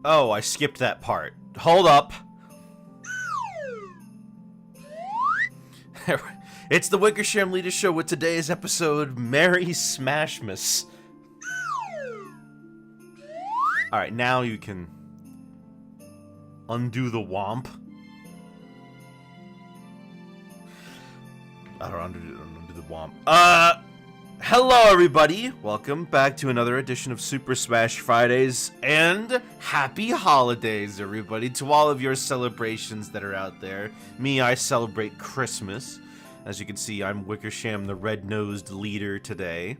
Oh, I skipped that part. Hold up. It's the Wickersham Leader Show with today's episode, Merry Smashmas. Alright, now you can undo the womp. I don't undo the womp. Hello everybody! Welcome back to another edition of Super Smash Fridays, and happy holidays, everybody, to all of your celebrations that are out there. Me, I celebrate Christmas. As you can see, I'm Wickersham, the red-nosed leader today.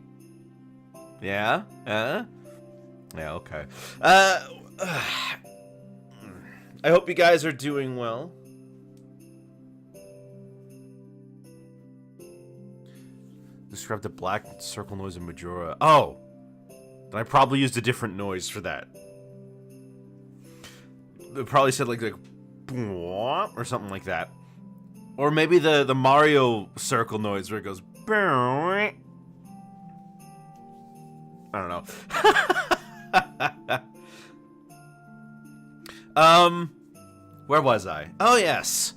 Yeah? Yeah, okay. I hope you guys are doing well. Describe the black circle noise in Majora. Oh! Then I probably used a different noise for that. It probably said like or something like that. Or maybe the Mario circle noise where it goes I don't know. Where was I? Oh yes.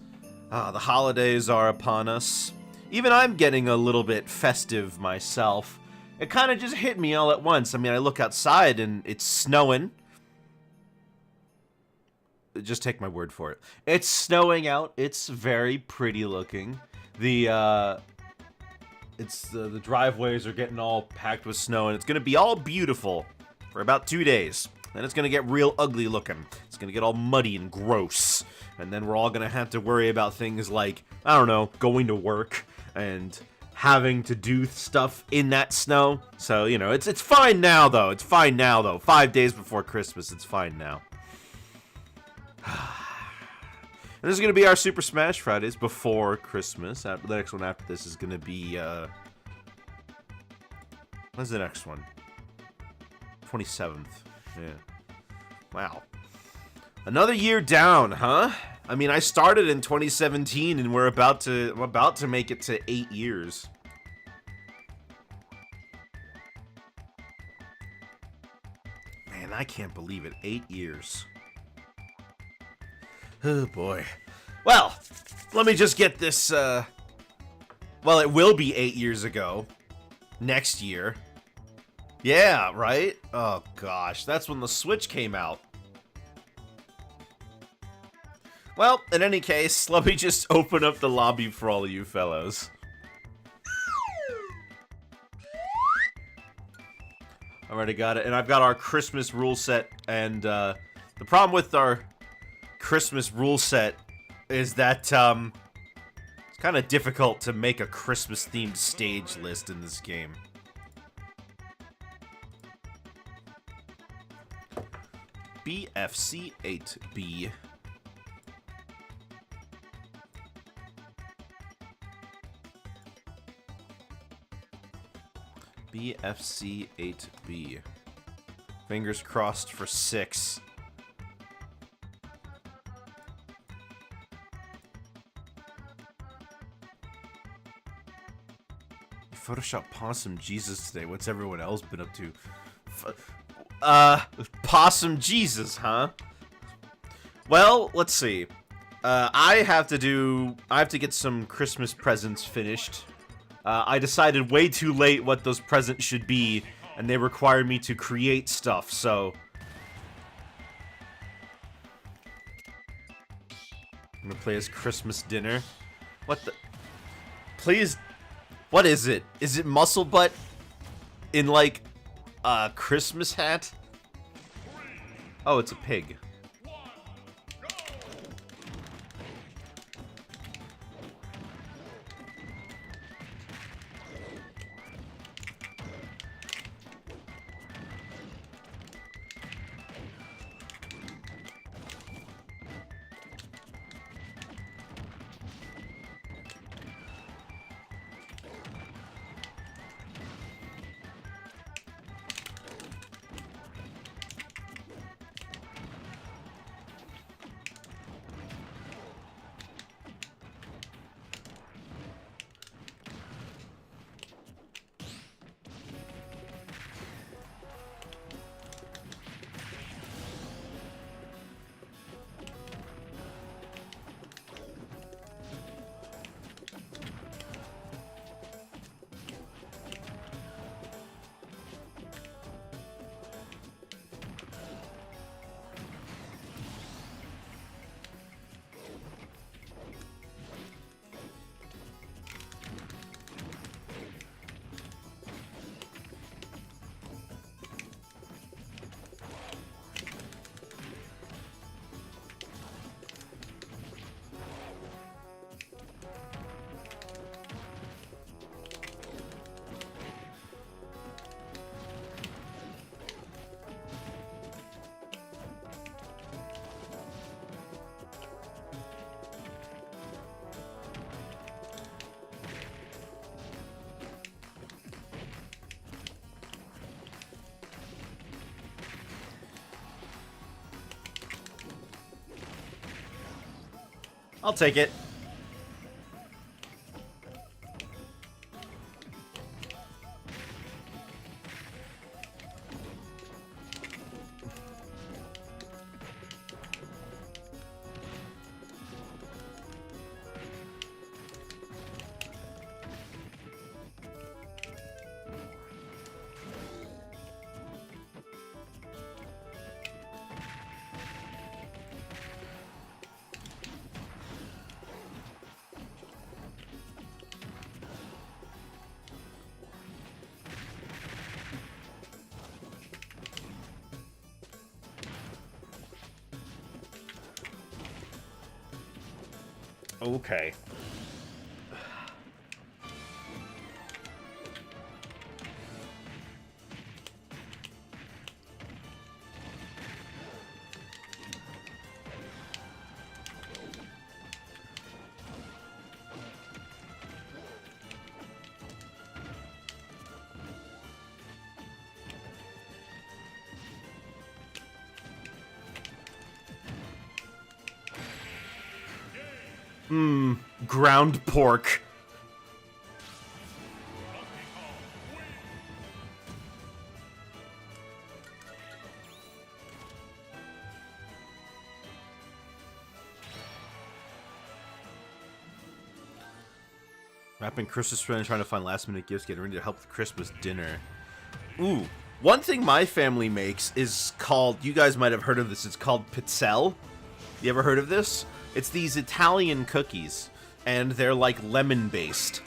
The holidays are upon us. Even I'm getting a little bit festive myself. It kind of just hit me all at once. I mean, I look outside and it's snowing. Just take my word for it. It's snowing out. It's very pretty looking. The driveways are getting all packed with snow, and it's gonna be all beautiful for about 2 days. Then it's gonna get real ugly looking. It's gonna get all muddy and gross, and then we're all gonna have to worry about things like, I don't know, going to work and having to do stuff in that snow. So, you know, it's fine now though. It's fine now though. 5 days before Christmas, it's fine now. And this is going to be our Super Smash Fridays before Christmas. The next one after this is going to be, when's the next one? 27th. Yeah. Wow. Another year down, huh? I mean, I started in 2017 and I'm about to make it to 8 years. Man, I can't believe it. 8 years. Oh boy. Well, let me just get this, well, it will be 8 years ago. Next year. Yeah, right? Oh gosh, that's when the Switch came out. Well, in any case, let me just open up the lobby for all of you fellows. Already got it, and I've got our Christmas rule set, and, the problem with our Christmas rule set is that it's kind of difficult to make a Christmas themed stage list in this game. BFC 8B. BFC 8B. Fingers crossed for 6. Photoshop Possum Jesus today. What's everyone else been up to? Possum Jesus, huh? Well, let's see. I have to get some Christmas presents finished. I decided way too late what those presents should be, and they required me to create stuff, so I'm gonna play as Christmas dinner. What the? Please. What is it? Is it Muscle Butt in, like, a Christmas hat? Oh, it's a pig. I'll take it. Okay. Ground pork. Wrapping Christmas tree and trying to find last minute gifts, getting ready to help with Christmas dinner. Ooh, one thing my family makes is called, you guys might have heard of this, it's called pizzelle. You ever heard of this? It's these Italian cookies, and they're like lemon based.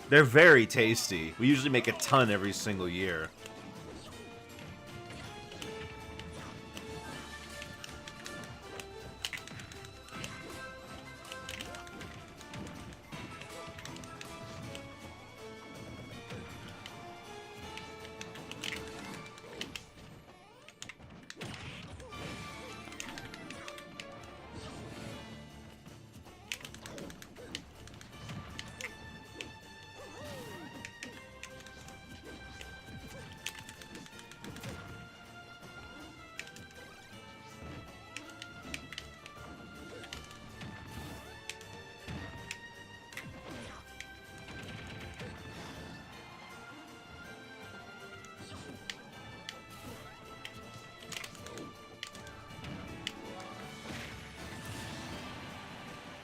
They're very tasty. We usually make a ton every single year.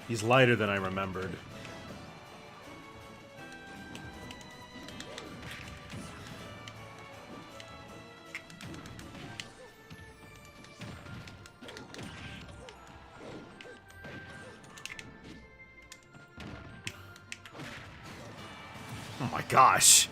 He's lighter than I remembered. Oh my gosh.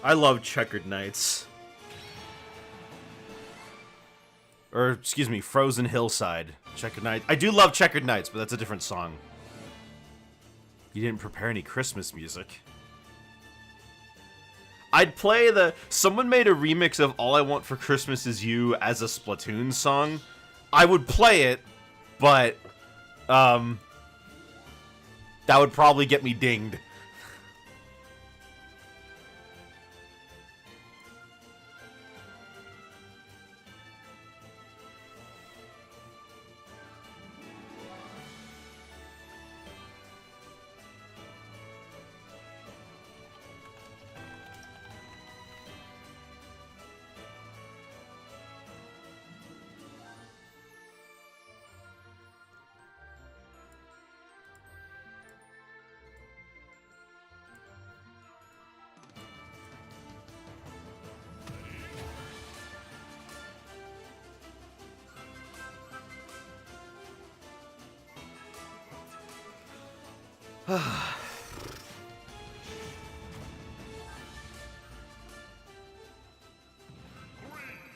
I love Checkered Knights. Or, excuse me, Frozen Hillside. Checkered Knights. I do love Checkered Knights, but that's a different song. You didn't prepare any Christmas music. I'd play the... Someone made a remix of All I Want for Christmas Is You as a Splatoon song. I would play it, but... that would probably get me dinged.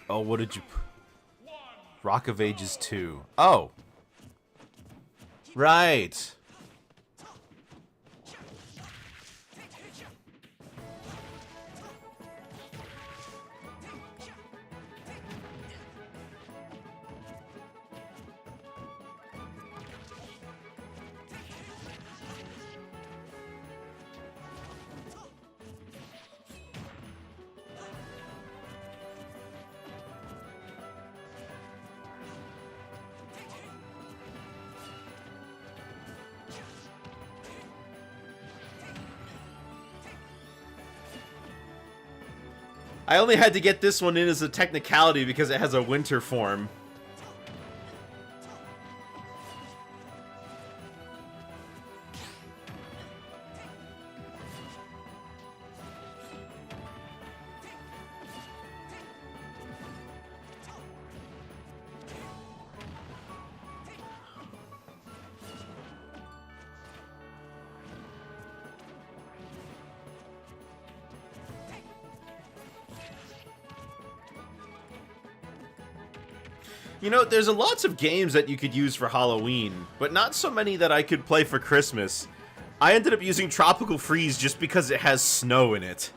Oh, what did you... Rock of Ages 2. Oh. Right. I only had to get this one in as a technicality because it has a winter form. You know, there's lots of games that you could use for Halloween, but not so many that I could play for Christmas. I ended up using Tropical Freeze just because it has snow in it.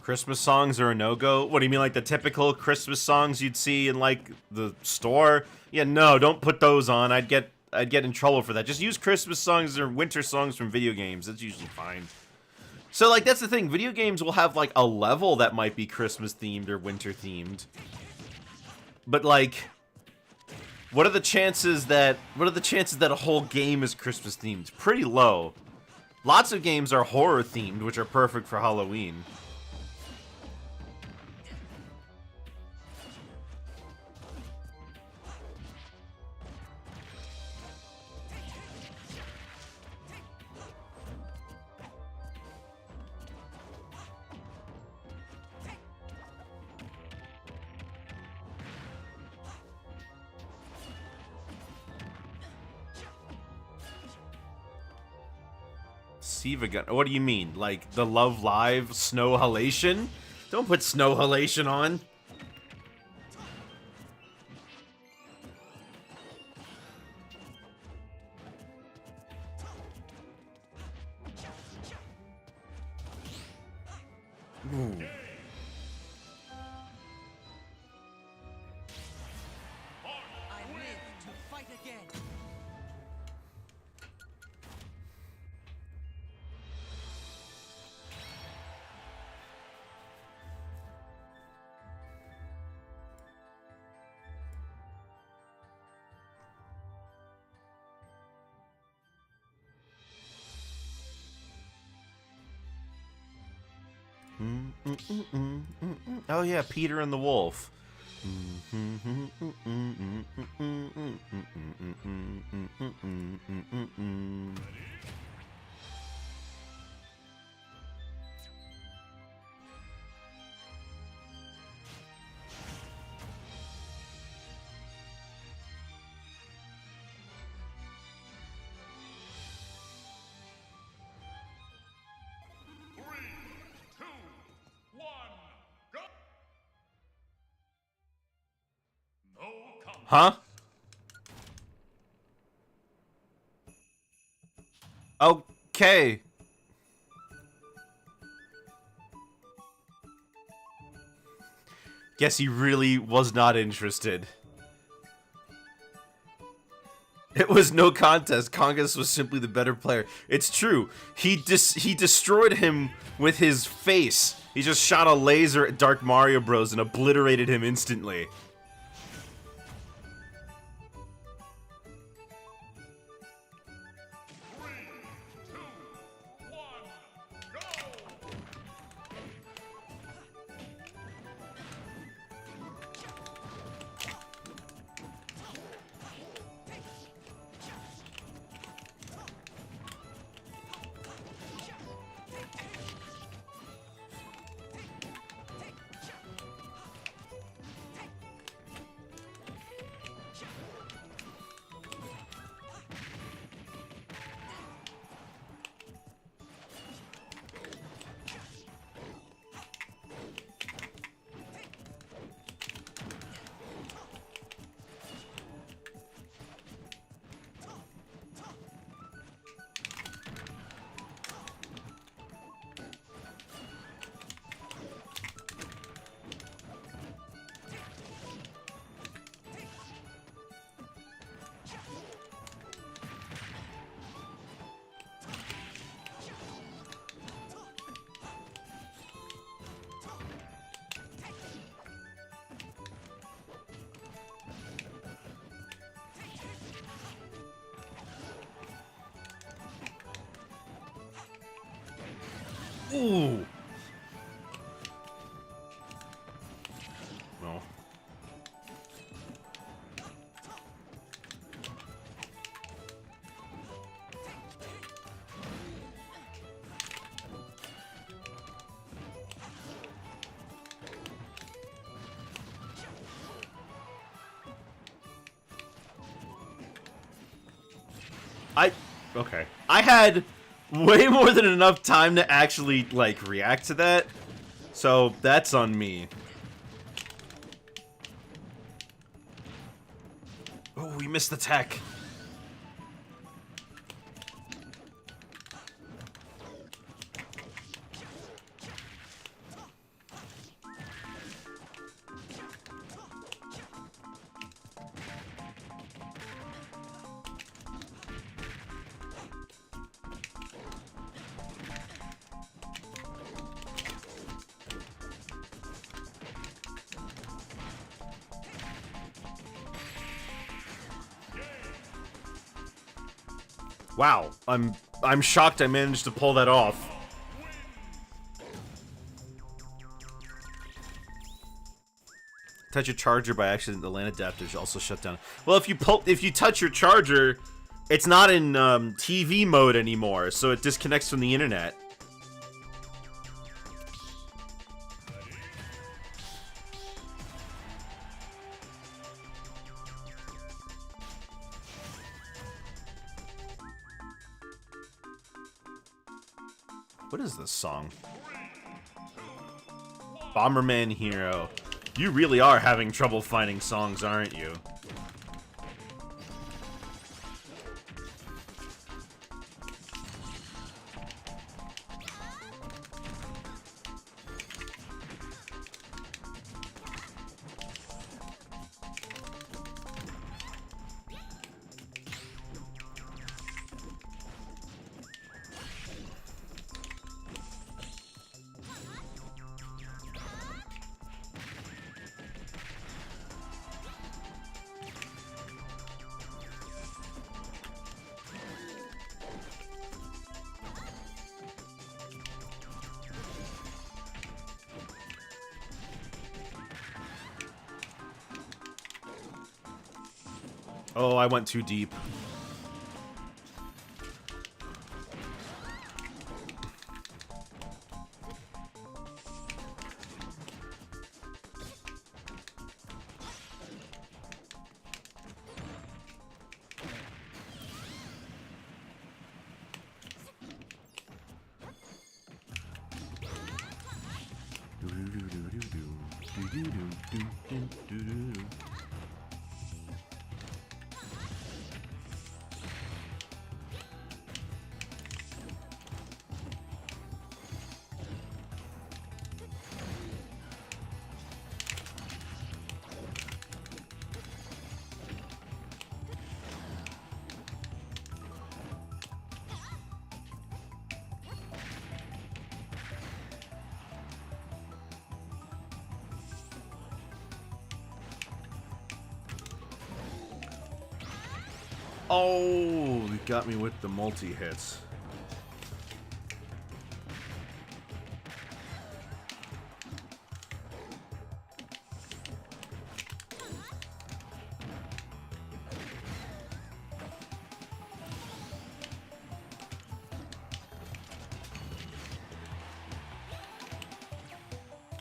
Christmas songs are a no-go? What do you mean, like the typical Christmas songs you'd see in like the store? Yeah, no, don't put those on. I'd get in trouble for that. Just use Christmas songs or winter songs from video games. That's usually fine. So like that's the thing. Video games will have like a level that might be Christmas themed or winter themed. But like what are the chances that a whole game is Christmas themed? Pretty low. Lots of games are horror themed, which are perfect for Halloween. Siva gun. What do you mean? Like the Love Live Snow Halation? Don't put Snow Halation on. Ooh. I live to fight again. Oh yeah, Peter and the Wolf. Huh? Okay. Guess he really was not interested. It was no contest. Congas was simply the better player. It's true. He destroyed him with his face. He just shot a laser at Dark Mario Bros. And obliterated him instantly. Ooh. No. Okay. I had way more than enough time to actually, like, react to that. So, that's on me. Oh, we missed the tech. Wow, I'm shocked I managed to pull that off. Touch a charger by accident, the LAN adapter is also shut down. Well, if you touch your charger, it's not in TV mode anymore, so it disconnects from the internet. What is this song? Bomberman Hero. You really are having trouble finding songs, aren't you? Oh, I went too deep. Oh, you got me with the multi-hits.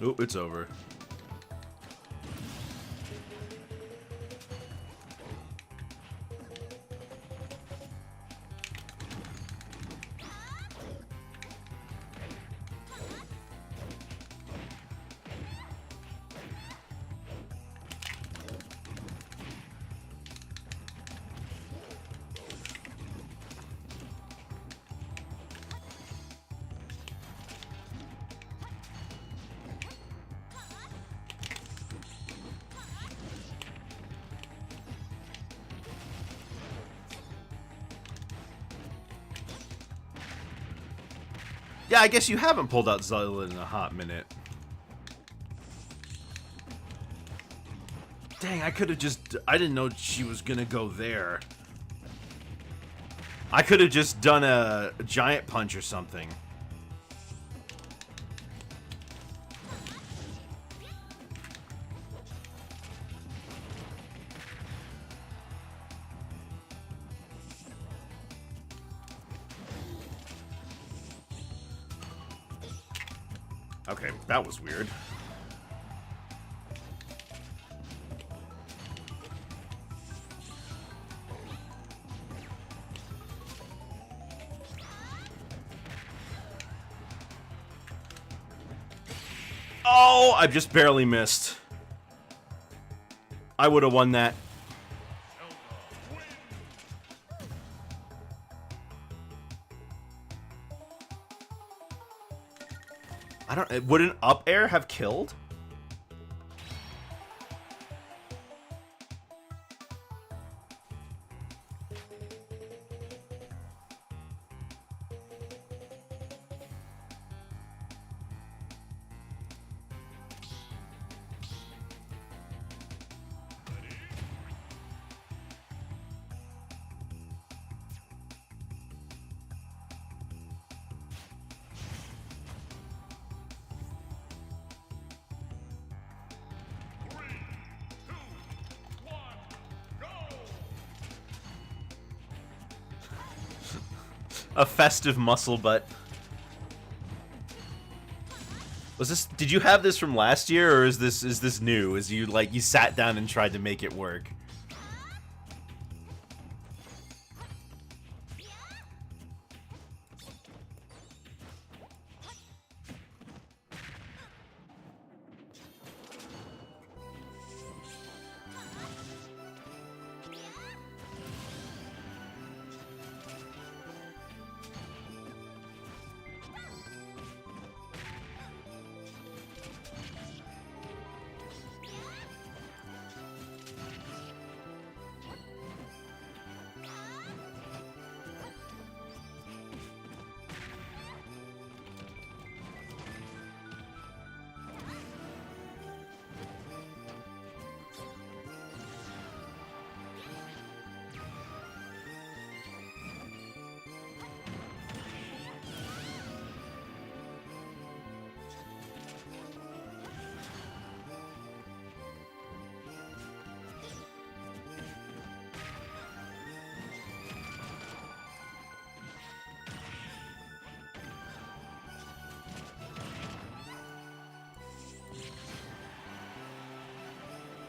Oh, it's over. Yeah, I guess you haven't pulled out Zelda in a hot minute. Dang, I could have just... I didn't know she was gonna go there. I could have just done a giant punch or something. Okay, that was weird. Oh, I just barely missed. I would have won that. I don't. Would an up air have killed? A festive muscle butt. Was this? Did you have this from last year, or is this new? Is you sat down and tried to make it work?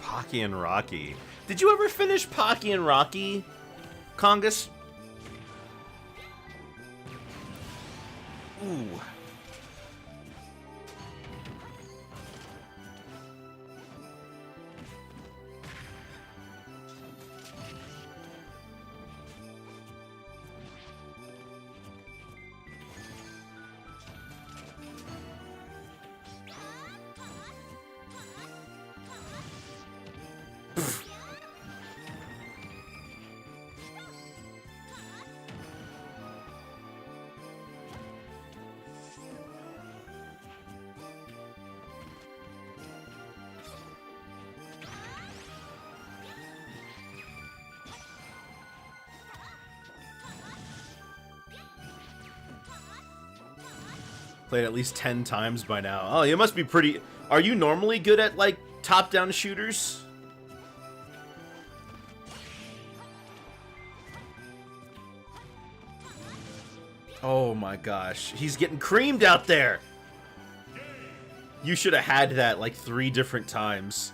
Pocky and Rocky. Did you ever finish Pocky and Rocky, Congus? Ooh. Played at least 10 times by now. Oh, you must be pretty... Are you normally good at, like, top-down shooters? Oh my gosh. He's getting creamed out there! You should have had that, like, 3 different times.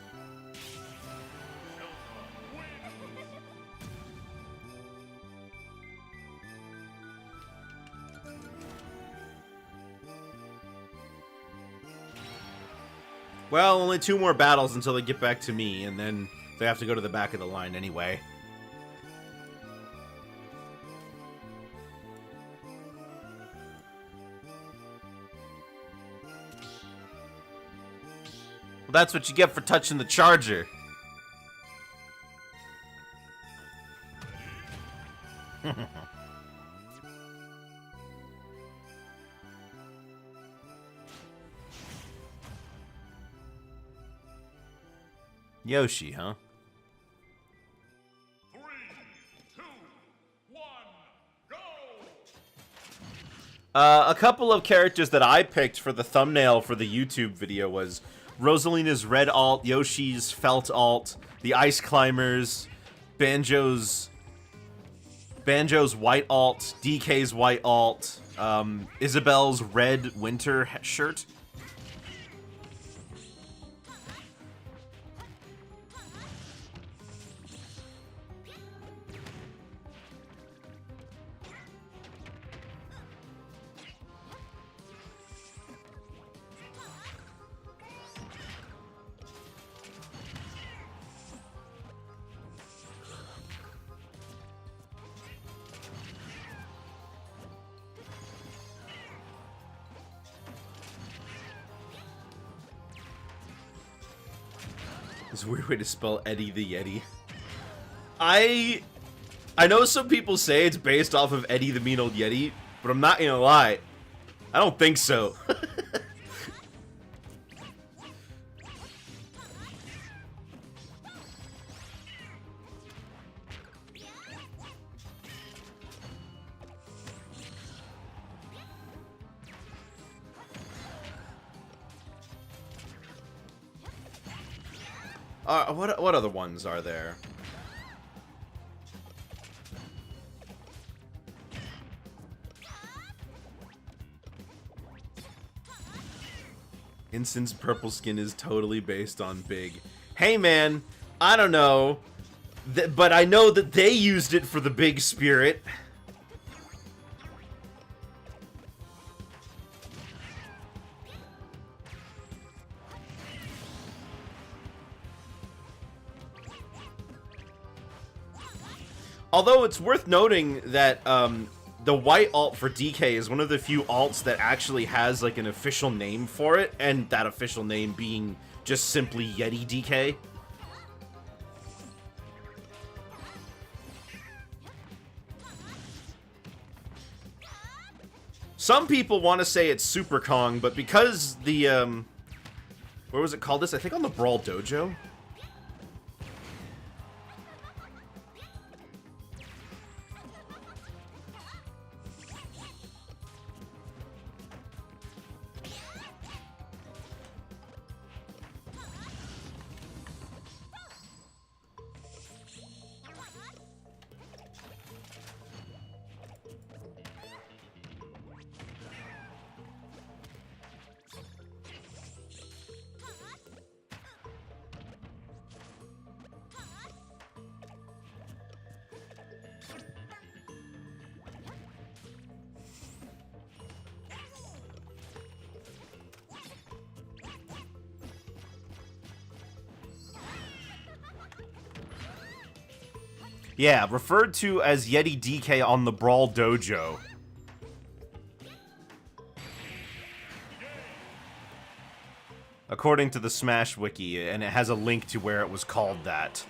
Well, only 2 more battles until they get back to me, and then they have to go to the back of the line anyway. Well, that's what you get for touching the charger. Yoshi, huh? 3, 2, 1, go! A couple of characters that I picked for the thumbnail for the YouTube video was Rosalina's red alt, Yoshi's felt alt, the Ice Climbers, Banjo's white alt, DK's white alt, Isabelle's red winter shirt. It's a weird way to spell Eddie the Yeti. I know some people say it's based off of Eddie the Mean Old Yeti, but I'm not gonna lie. I don't think so. What other ones are there? Instin's purple skin is totally based on Big. Hey man, I don't know, but I know that they used it for the Big Spirit. Although it's worth noting that the white alt for DK is one of the few alts that actually has like an official name for it, and that official name being just simply Yeti DK. Some people want to say it's Super Kong, but because the where was it called this? I think on the Brawl Dojo. Yeah, referred to as Yeti DK on the Brawl Dojo. According to the Smash Wiki, and it has a link to where it was called that.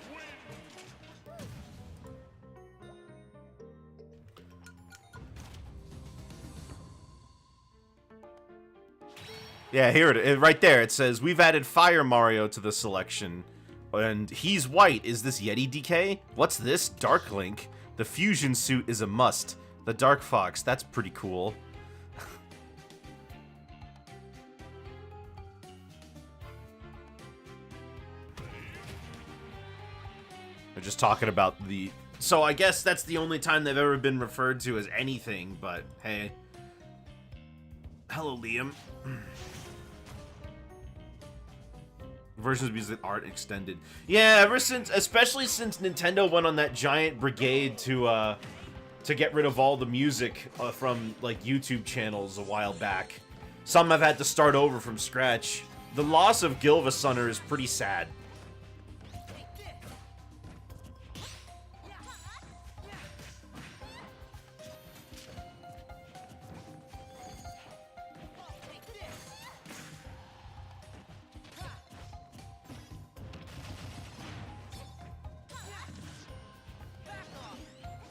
Yeah, here it is, right there. It says, we've added Fire Mario to the selection. And he's white. Is this Yeti DK? What's this? Dark Link. The fusion suit is a must. The Dark Fox. That's pretty cool. They're just talking about the... So I guess that's the only time they've ever been referred to as anything, but hey. Hello, Liam. Versions of music art extended. Yeah, ever since, especially since Nintendo went on that giant brigade to get rid of all the music from like YouTube channels a while back. Some have had to start over from scratch. The loss of Gilvasunner is pretty sad.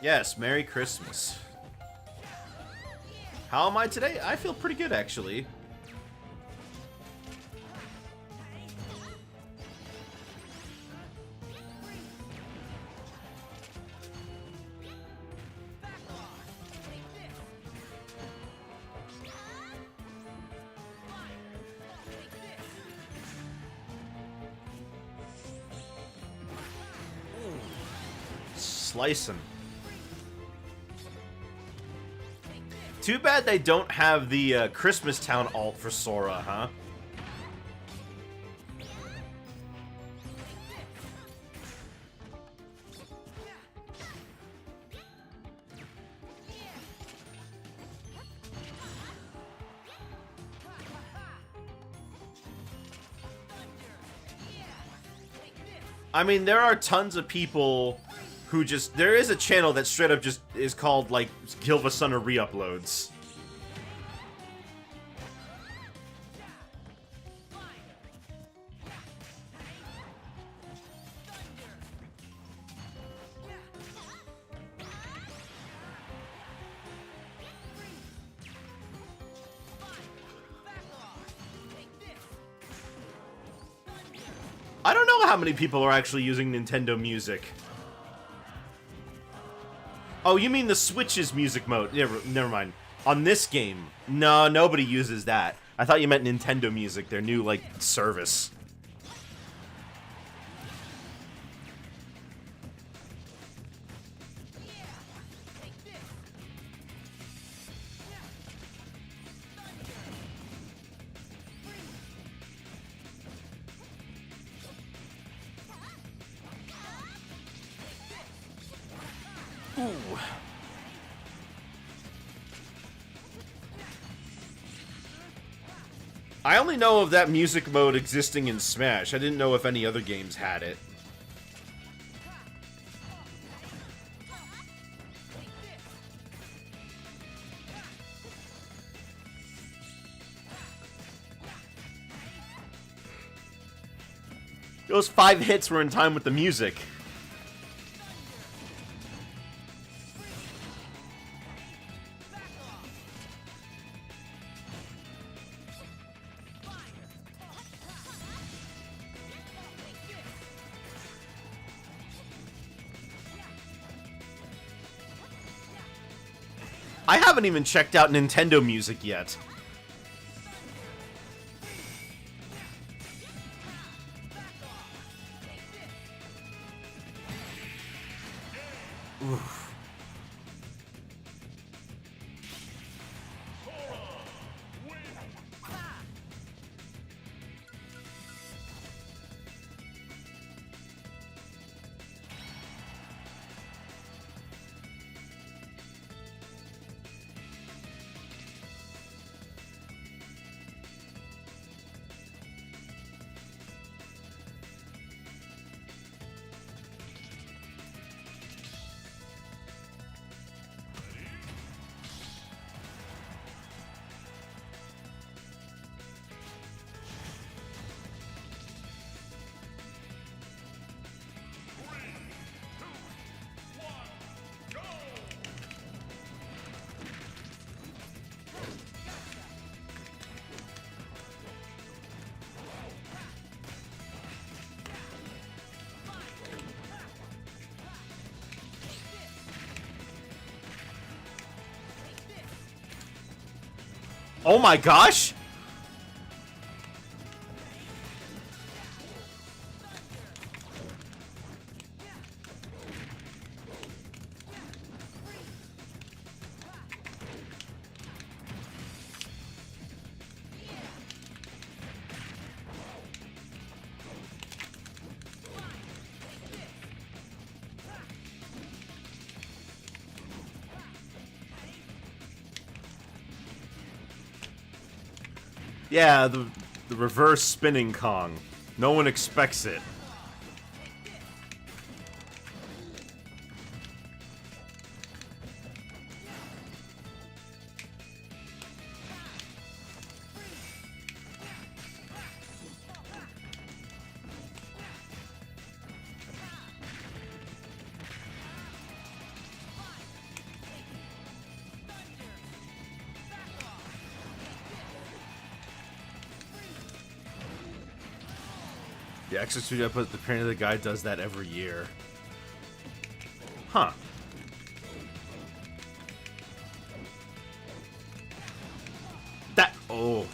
Yes, Merry Christmas. How am I today? I feel pretty good, actually. Slicing. Too bad they don't have the Christmas Town alt for Sora, huh? I mean, there are tons of people who just... There is a channel that straight up just is called, like, Gilvasunner re-uploads. don't know how many people are actually using Nintendo Music. Oh, you mean the Switch's music mode? Never mind. On this game, no, nobody uses that. I thought you meant Nintendo Music, their new, like, service. Ooh. I only know of that music mode existing in Smash. I didn't know if any other games had it. Those 5 hits were in time with the music. I haven't even checked out Nintendo Music yet. Oof. Oh my gosh! Yeah, the reverse spinning Kong. No one expects it. The Extra Studio Output, apparently the guy does that every year. Huh. That... Oh.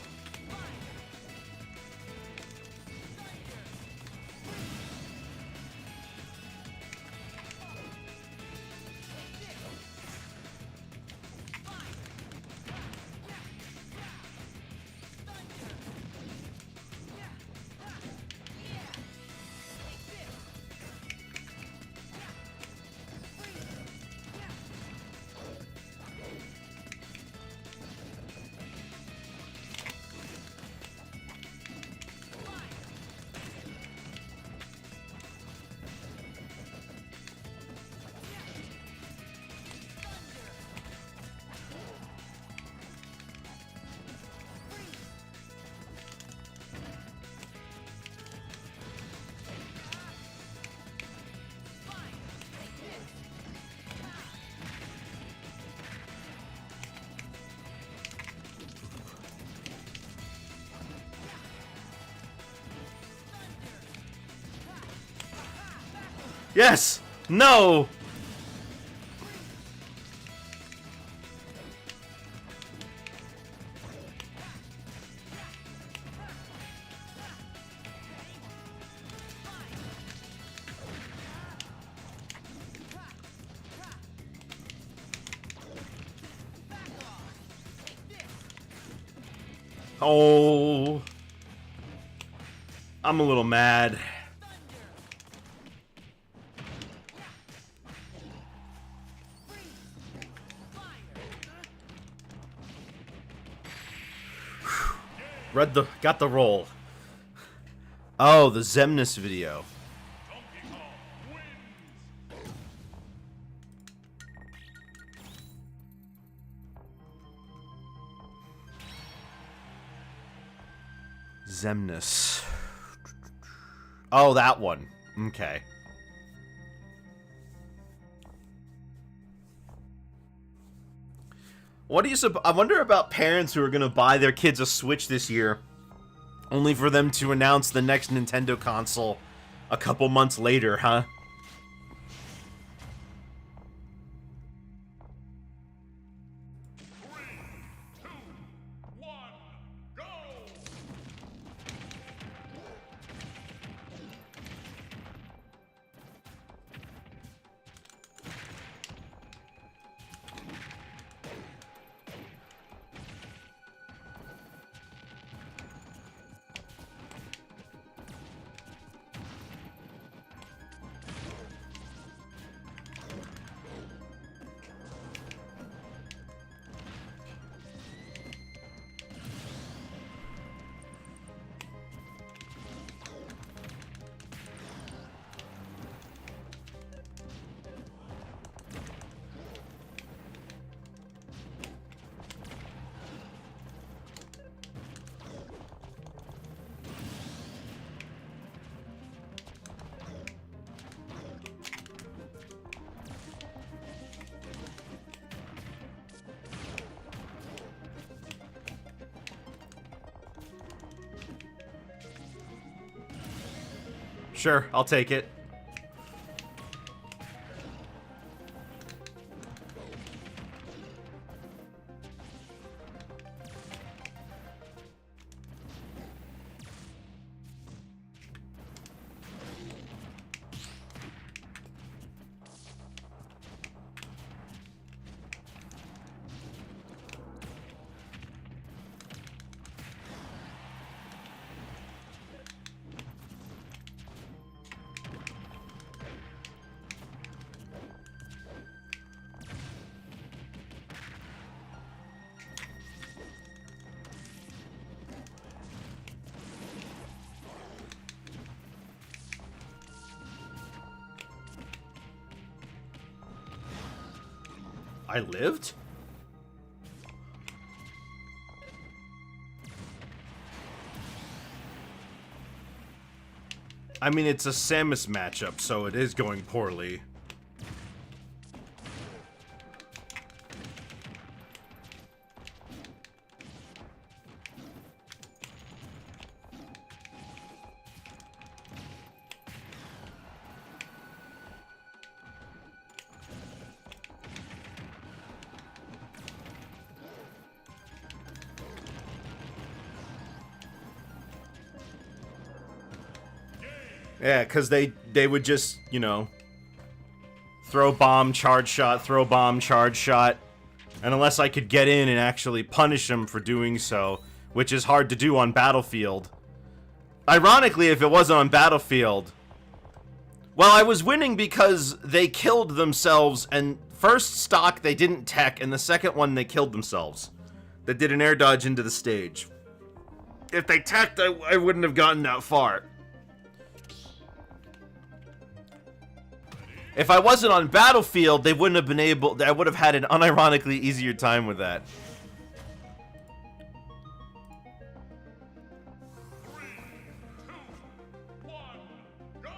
Yes! No! Oh. I'm a little mad. Got the roll. Oh, the Xemnas video. Donkey Kong wins. Xemnas. Oh, that one. Okay. What do you I wonder about parents who are gonna buy their kids a Switch this year, only for them to announce the next Nintendo console a couple months later, huh? Three, two, one, go! Sure, I'll take it. I lived? I mean, it's a Samus matchup, so it is going poorly. Yeah, because they would just, you know, throw bomb, charge shot, throw bomb, charge shot. And unless I could get in and actually punish them for doing so, which is hard to do on Battlefield. Ironically, if it wasn't on Battlefield, well, I was winning because they killed themselves, and first stock they didn't tech, and the second one they killed themselves. They did an air dodge into the stage. If they teched, I wouldn't have gotten that far. If I wasn't on Battlefield, they wouldn't have been able... I would have had an unironically easier time with that. Three, two, one, go!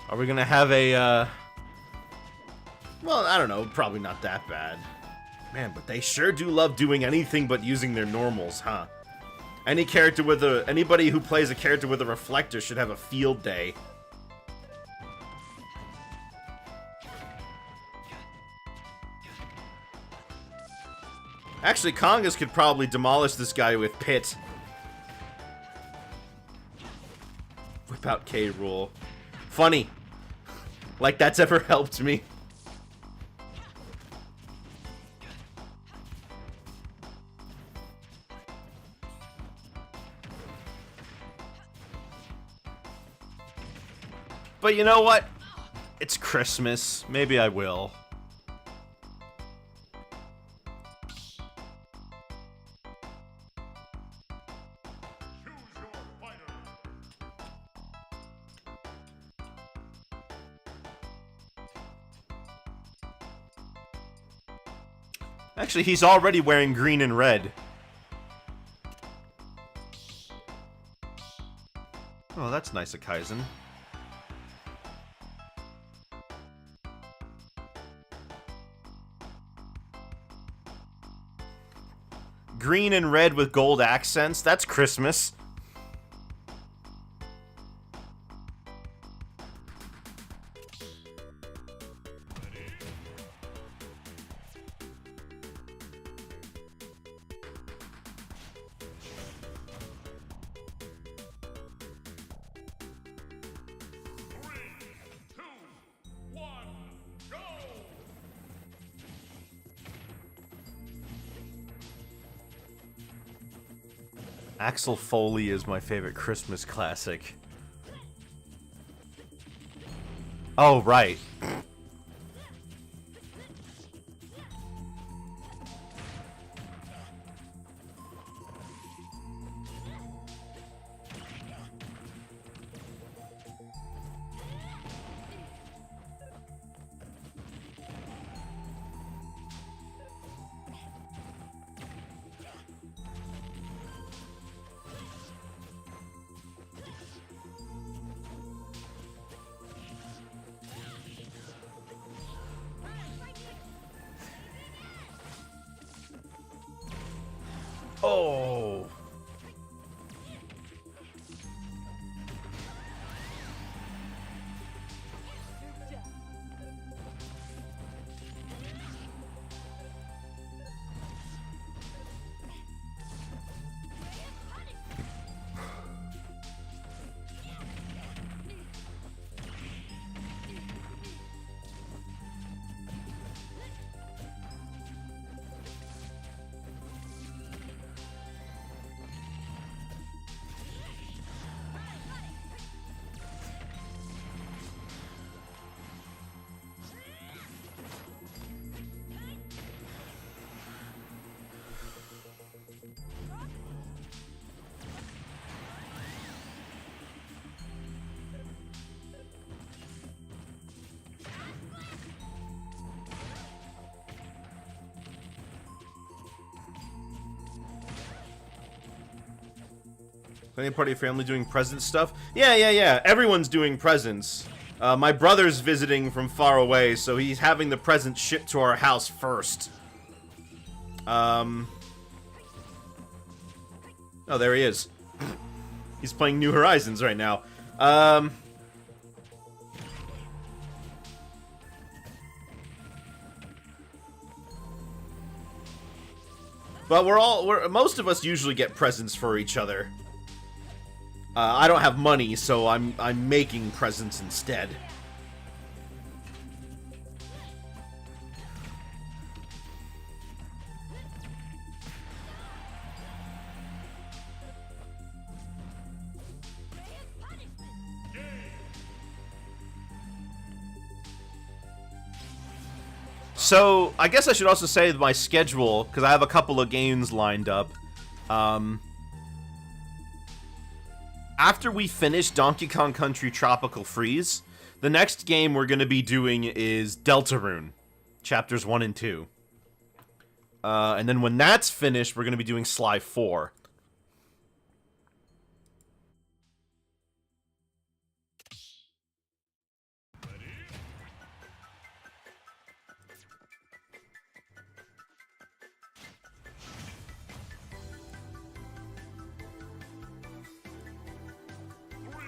Are we gonna have a, well, I don't know, probably not that bad. Man, but they sure do love doing anything but using their normals, huh? Anybody who plays a character with a reflector should have a field day. Actually, Congas could probably demolish this guy with Pit. Whip out K. Rool. Funny. Like that's ever helped me. But you know what? It's Christmas. Maybe I will. Choose your fighter. Actually, he's already wearing green and red. Oh, that's nice of Kaizen. Green and red with gold accents. That's Christmas. Three, two, one, go! Axel Foley is my favorite Christmas classic. Oh, right. Oh. Any part of your family doing present stuff? Yeah. Everyone's doing presents. My brother's visiting from far away, so he's having the presents shipped to our house first. Oh, there he is. He's playing New Horizons right now. But most of us usually get presents for each other. I don't have money, so I'm making presents instead. So, I guess I should also say my schedule, because I have a couple of games lined up. After we finish Donkey Kong Country Tropical Freeze, the next game we're going to be doing is Deltarune, Chapters 1 and 2. And then when that's finished, we're going to be doing Sly 4.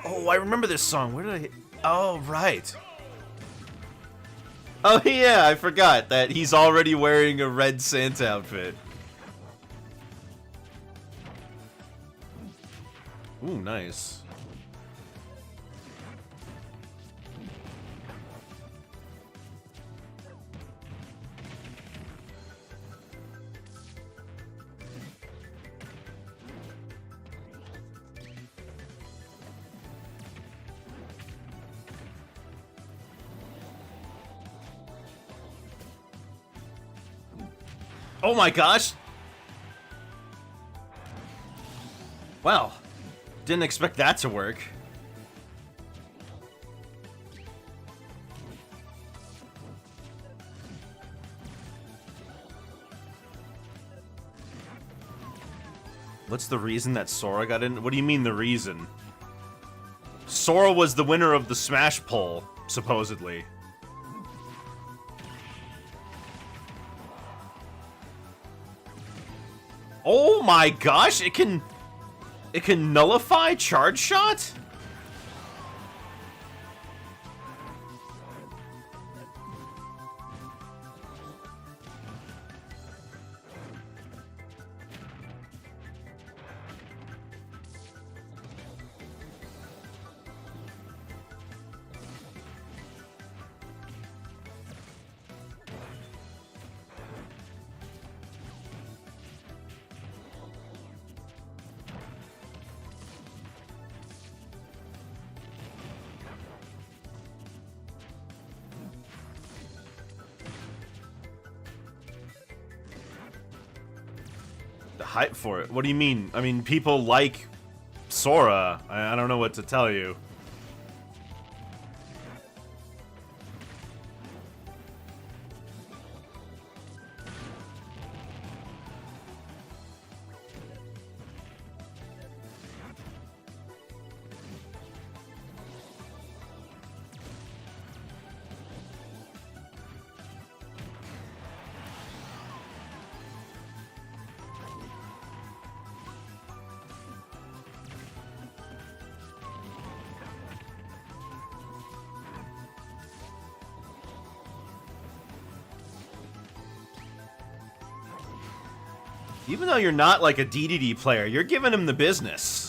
Oh, I remember this song. Where did I... Oh, right. Oh, yeah, I forgot that he's already wearing a red Santa outfit. Ooh, nice. Oh my gosh! Wow. Didn't expect that to work. What's the reason that Sora got in? What do you mean the reason? Sora was the winner of the Smash poll, supposedly. Oh my gosh, it can nullify Charge Shot? The hype for it? What do you mean? I mean, people like Sora. I don't know what to tell you. Even though you're not like a DDD player, you're giving him the business.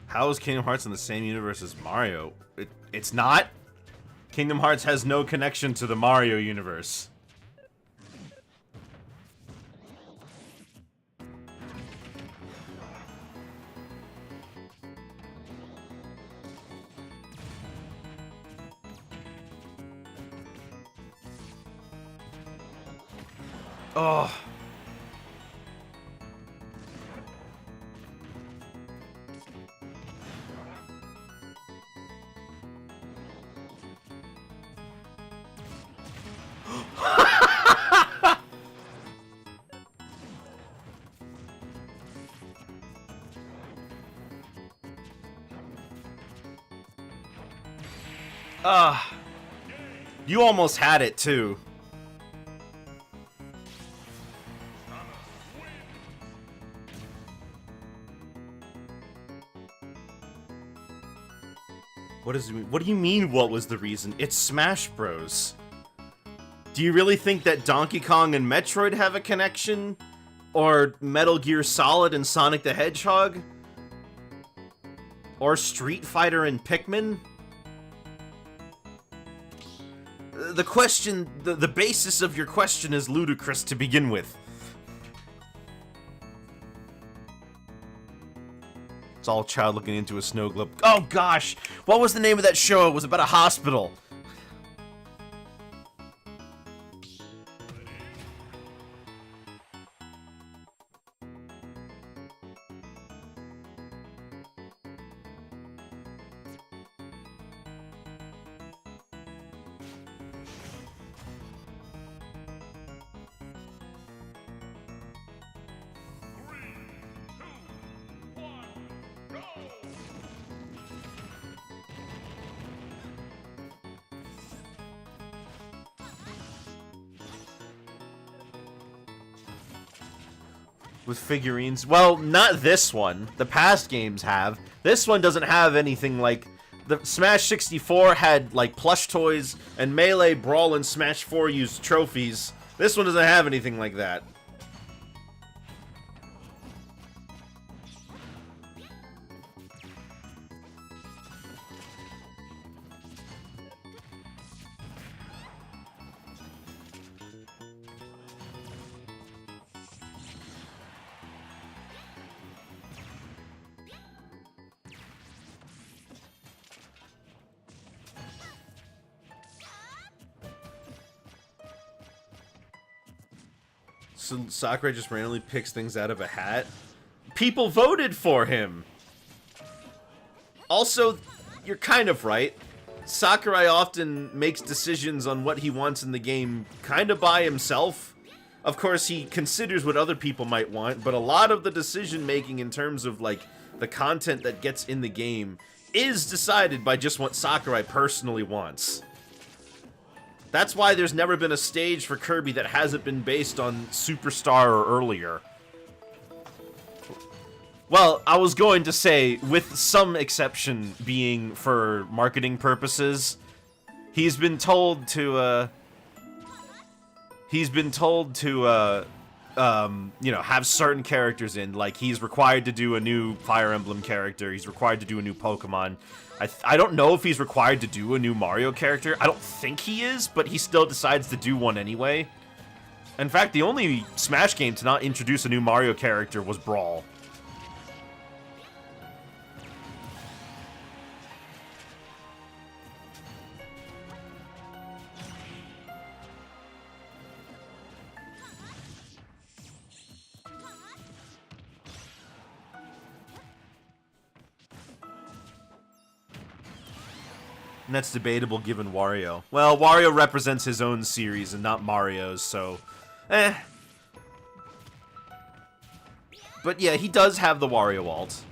How is Kingdom Hearts in the same universe as Mario? It's not. Kingdom Hearts has no connection to the Mario universe. Oh. You almost had it too. What does it mean? What do you mean, what was the reason? It's Smash Bros. Do you really think that Donkey Kong and Metroid have a connection? Or Metal Gear Solid and Sonic the Hedgehog? Or Street Fighter and Pikmin? The question, the basis of your question is ludicrous to begin with. It's all child looking into a snow globe. Oh gosh! What was the name of that show? It was about a hospital. with figurines. Well, not this one. The past games have. This one doesn't have anything like... The Smash 64 had, like, plush toys, and Melee, Brawl, and Smash 4 used trophies. This one doesn't have anything like that. So Sakurai just randomly picks things out of a hat. People voted for him. Also, you're kind of right. Sakurai often makes decisions on what he wants in the game kind of by himself. Of course, he considers what other people might want, but a lot of the decision making in terms of like the content that gets in the game is decided by just what Sakurai personally wants. That's why there's never been a stage for Kirby that hasn't been based on Superstar or earlier. Well, I was going to say, with some exception being for marketing purposes, he's been told to, you know, have certain characters in. Like, he's required to do a new Fire Emblem character, he's required to do a new Pokemon. I don't know if he's required to do a new Mario character. I don't think he is, but he still decides to do one anyway. In fact, the only Smash game to not introduce a new Mario character was Brawl. And that's debatable given Wario. Well, Wario represents his own series and not Mario's, so... But yeah, he does have the Wario alt.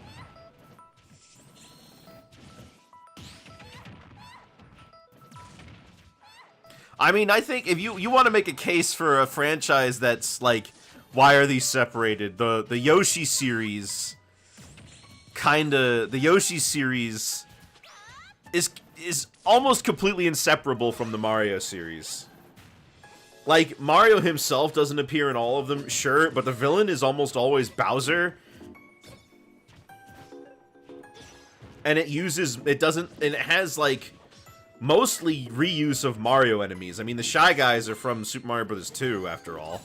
I mean, I think if you want to make a case for a franchise that's like, why are these separated? The Yoshi series... The Yoshi series... is almost completely inseparable from the Mario series. Like, Mario himself doesn't appear in all of them, sure, but the villain is almost always Bowser. And it has, like, mostly reuse of Mario enemies. I mean, the Shy Guys are from Super Mario Bros. 2, after all.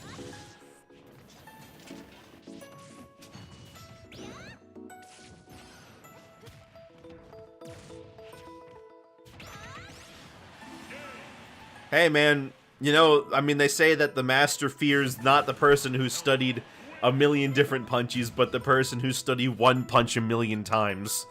Hey, man, you know, I mean, they say that the master fears not the person who studied a million different punches, but the person who studied one punch a million times.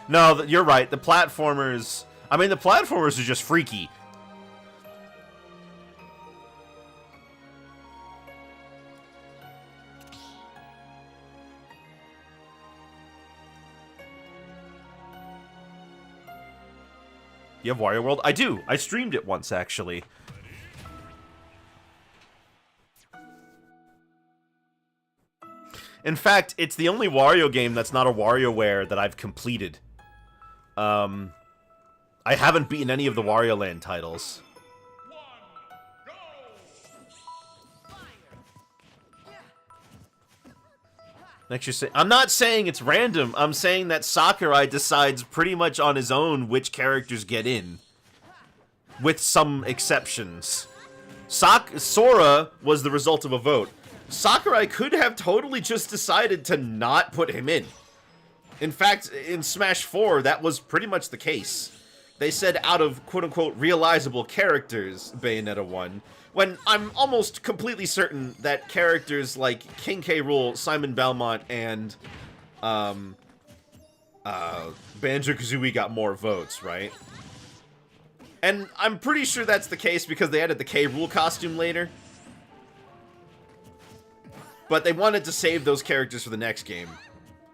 No, you're right, the platformers... I mean, the platformers are just freaky. You have Wario World? I do. I streamed it once, actually. In fact, it's the only Wario game that's not a WarioWare that I've completed. I haven't beaten any of the Wario Land titles. Next, you're saying, I'm not saying it's random. I'm saying that Sakurai decides pretty much on his own which characters get in, with some exceptions. Sora was the result of a vote. Sakurai could have totally just decided to not put him in. In fact, in Smash 4, that was pretty much the case. They said out of quote-unquote realizable characters, Bayonetta won. When I'm almost completely certain that characters like King K. Rool, Simon Belmont, and Banjo-Kazooie got more votes, right? And I'm pretty sure that's the case because they added the K. Rool costume later. But they wanted to save those characters for the next game.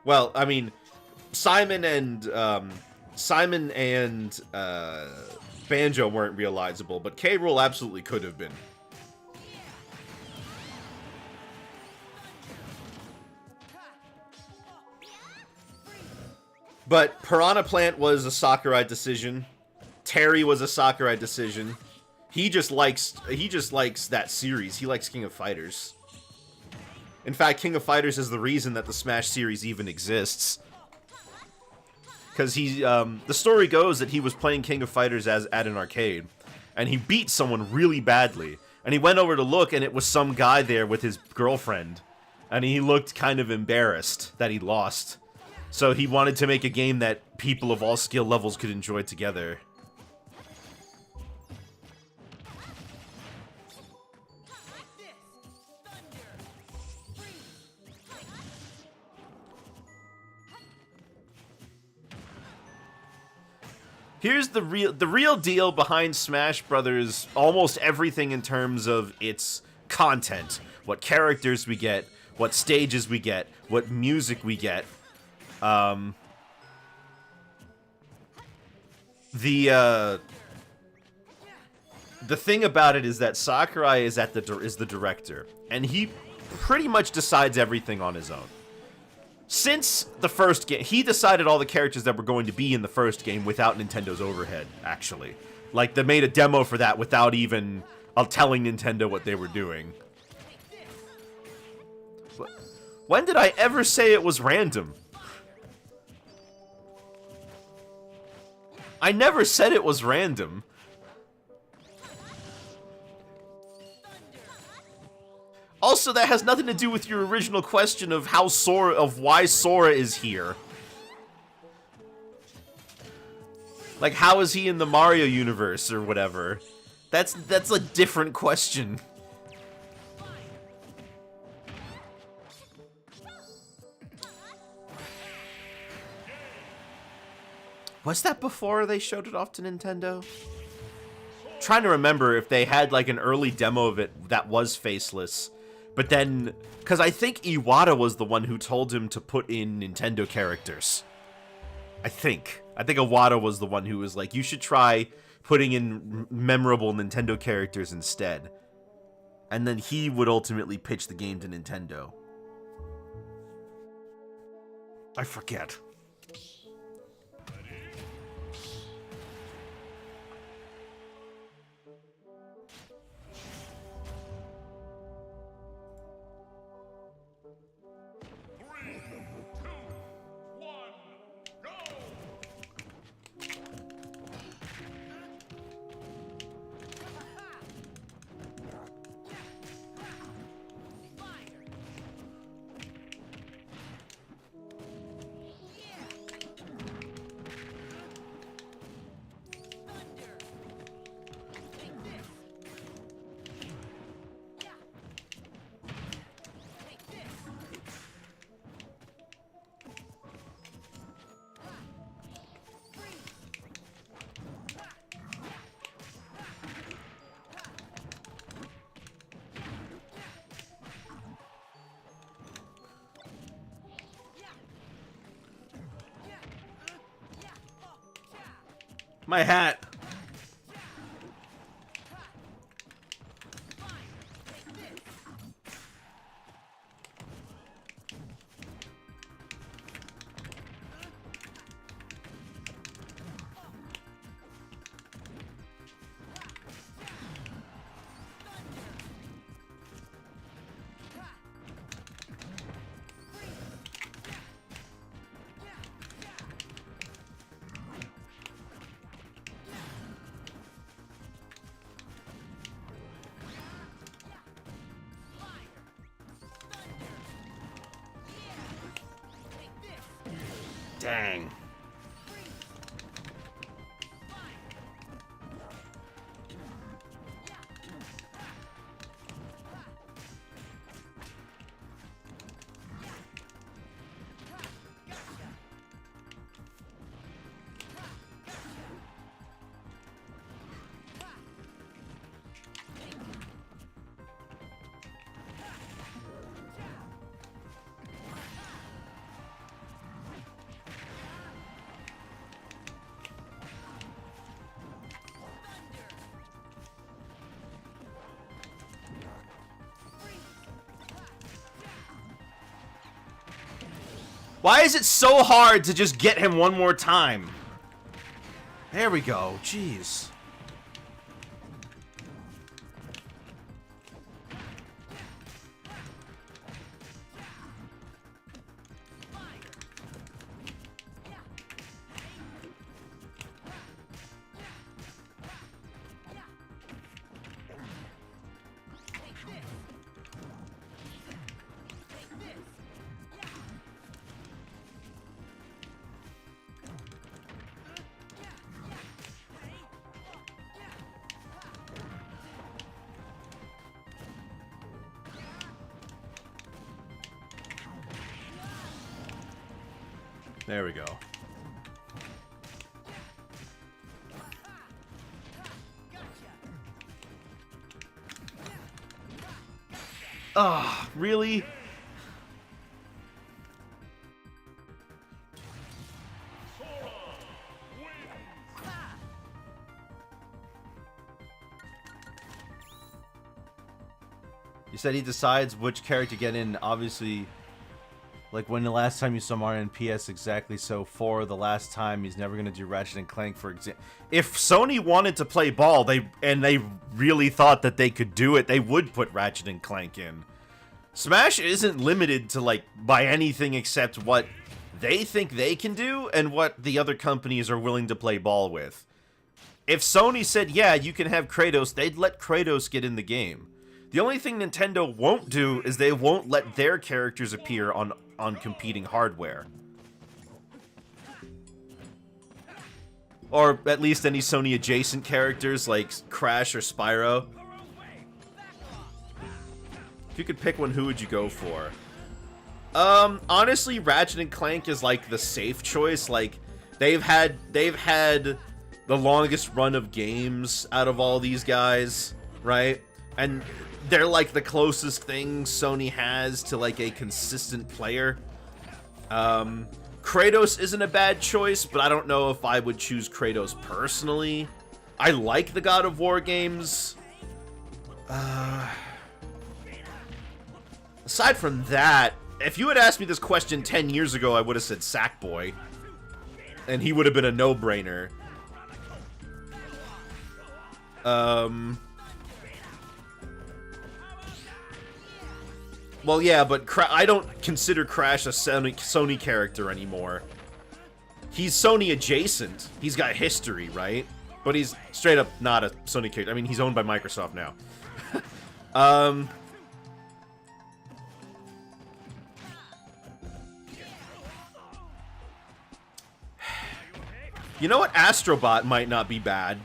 Well, I mean, Simon and Simon and Banjo weren't realizable, but K. Rool absolutely could have been. But Piranha Plant was a Sakurai decision. Terry was a Sakurai decision. He just likes that series. He likes King of Fighters. In fact, King of Fighters is the reason that the Smash series even exists. Because the story goes that he was playing King of Fighters at an arcade, and he beat someone really badly. And he went over to look, and it was some guy there with his girlfriend. And he looked kind of embarrassed that he lost. So he wanted to make a game that people of all skill levels could enjoy together. Here's the real deal behind Smash Brothers. Almost everything in terms of its content, what characters we get, what stages we get, what music we get. The thing about it is that Sakurai is the director, and he pretty much decides everything on his own. Since the first game, he decided all the characters that were going to be in the first game without Nintendo's overhead, actually. Like, they made a demo for that without even telling Nintendo what they were doing. When did I ever say it was random? I never said it was random. Also, that has nothing to do with your original question of why Sora is here. Like, how is he in the Mario universe or whatever? That's a different question. Was that before they showed it off to Nintendo? Trying to remember if they had like an early demo of it that was faceless. But then, because I think Iwata was the one who told him to put in Nintendo characters. I think Iwata was the one who was like, you should try putting in memorable Nintendo characters instead. And then he would ultimately pitch the game to Nintendo. I forget. My hat. Dang. Why is it so hard to just get him one more time? There we go. Jeez. There we go. Ah, really? You said he decides which character to get in, obviously. Like when the last time you saw Mario in PS, exactly. So for the last time, he's never gonna do Ratchet and Clank, for example. If Sony wanted to play ball, they really thought that they could do it, they would put Ratchet and Clank in. Smash isn't limited to like by anything except what they think they can do and what the other companies are willing to play ball with. If Sony said, yeah, you can have Kratos, they'd let Kratos get in the game. The only thing Nintendo won't do is they won't let their characters appear on competing hardware. Or at least any Sony adjacent characters like Crash or Spyro. If you could pick one, who would you go for? Honestly, Ratchet and Clank is like the safe choice. Like they've had the longest run of games out of all these guys, right? And they're like the closest thing Sony has to like a consistent player. Kratos isn't a bad choice, but I don't know if I would choose Kratos personally. I like the God of War games. Aside from that, if you had asked me this question 10 years ago, I would have said Sackboy. And he would have been a no-brainer. Well, yeah, but I don't consider Crash a Sony character anymore. He's Sony adjacent. He's got history, right? But he's straight up not a Sony character. I mean, he's owned by Microsoft now. You know what? Astrobot might not be bad.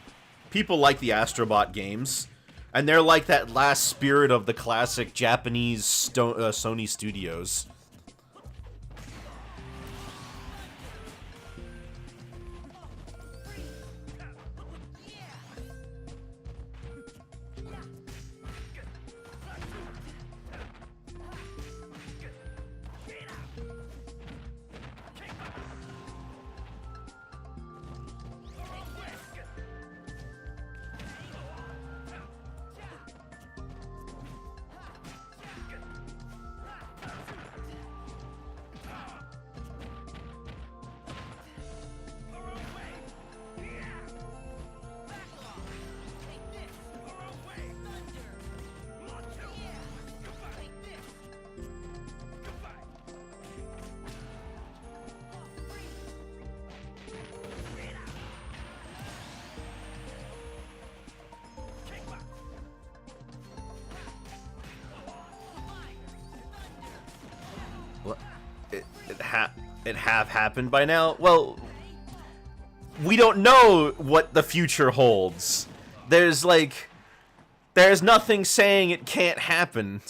People like the Astrobot games. And they're like that last spirit of the classic Japanese Sony studios. It have happened by now? Well, we don't know what the future holds. There's nothing saying it can't happen.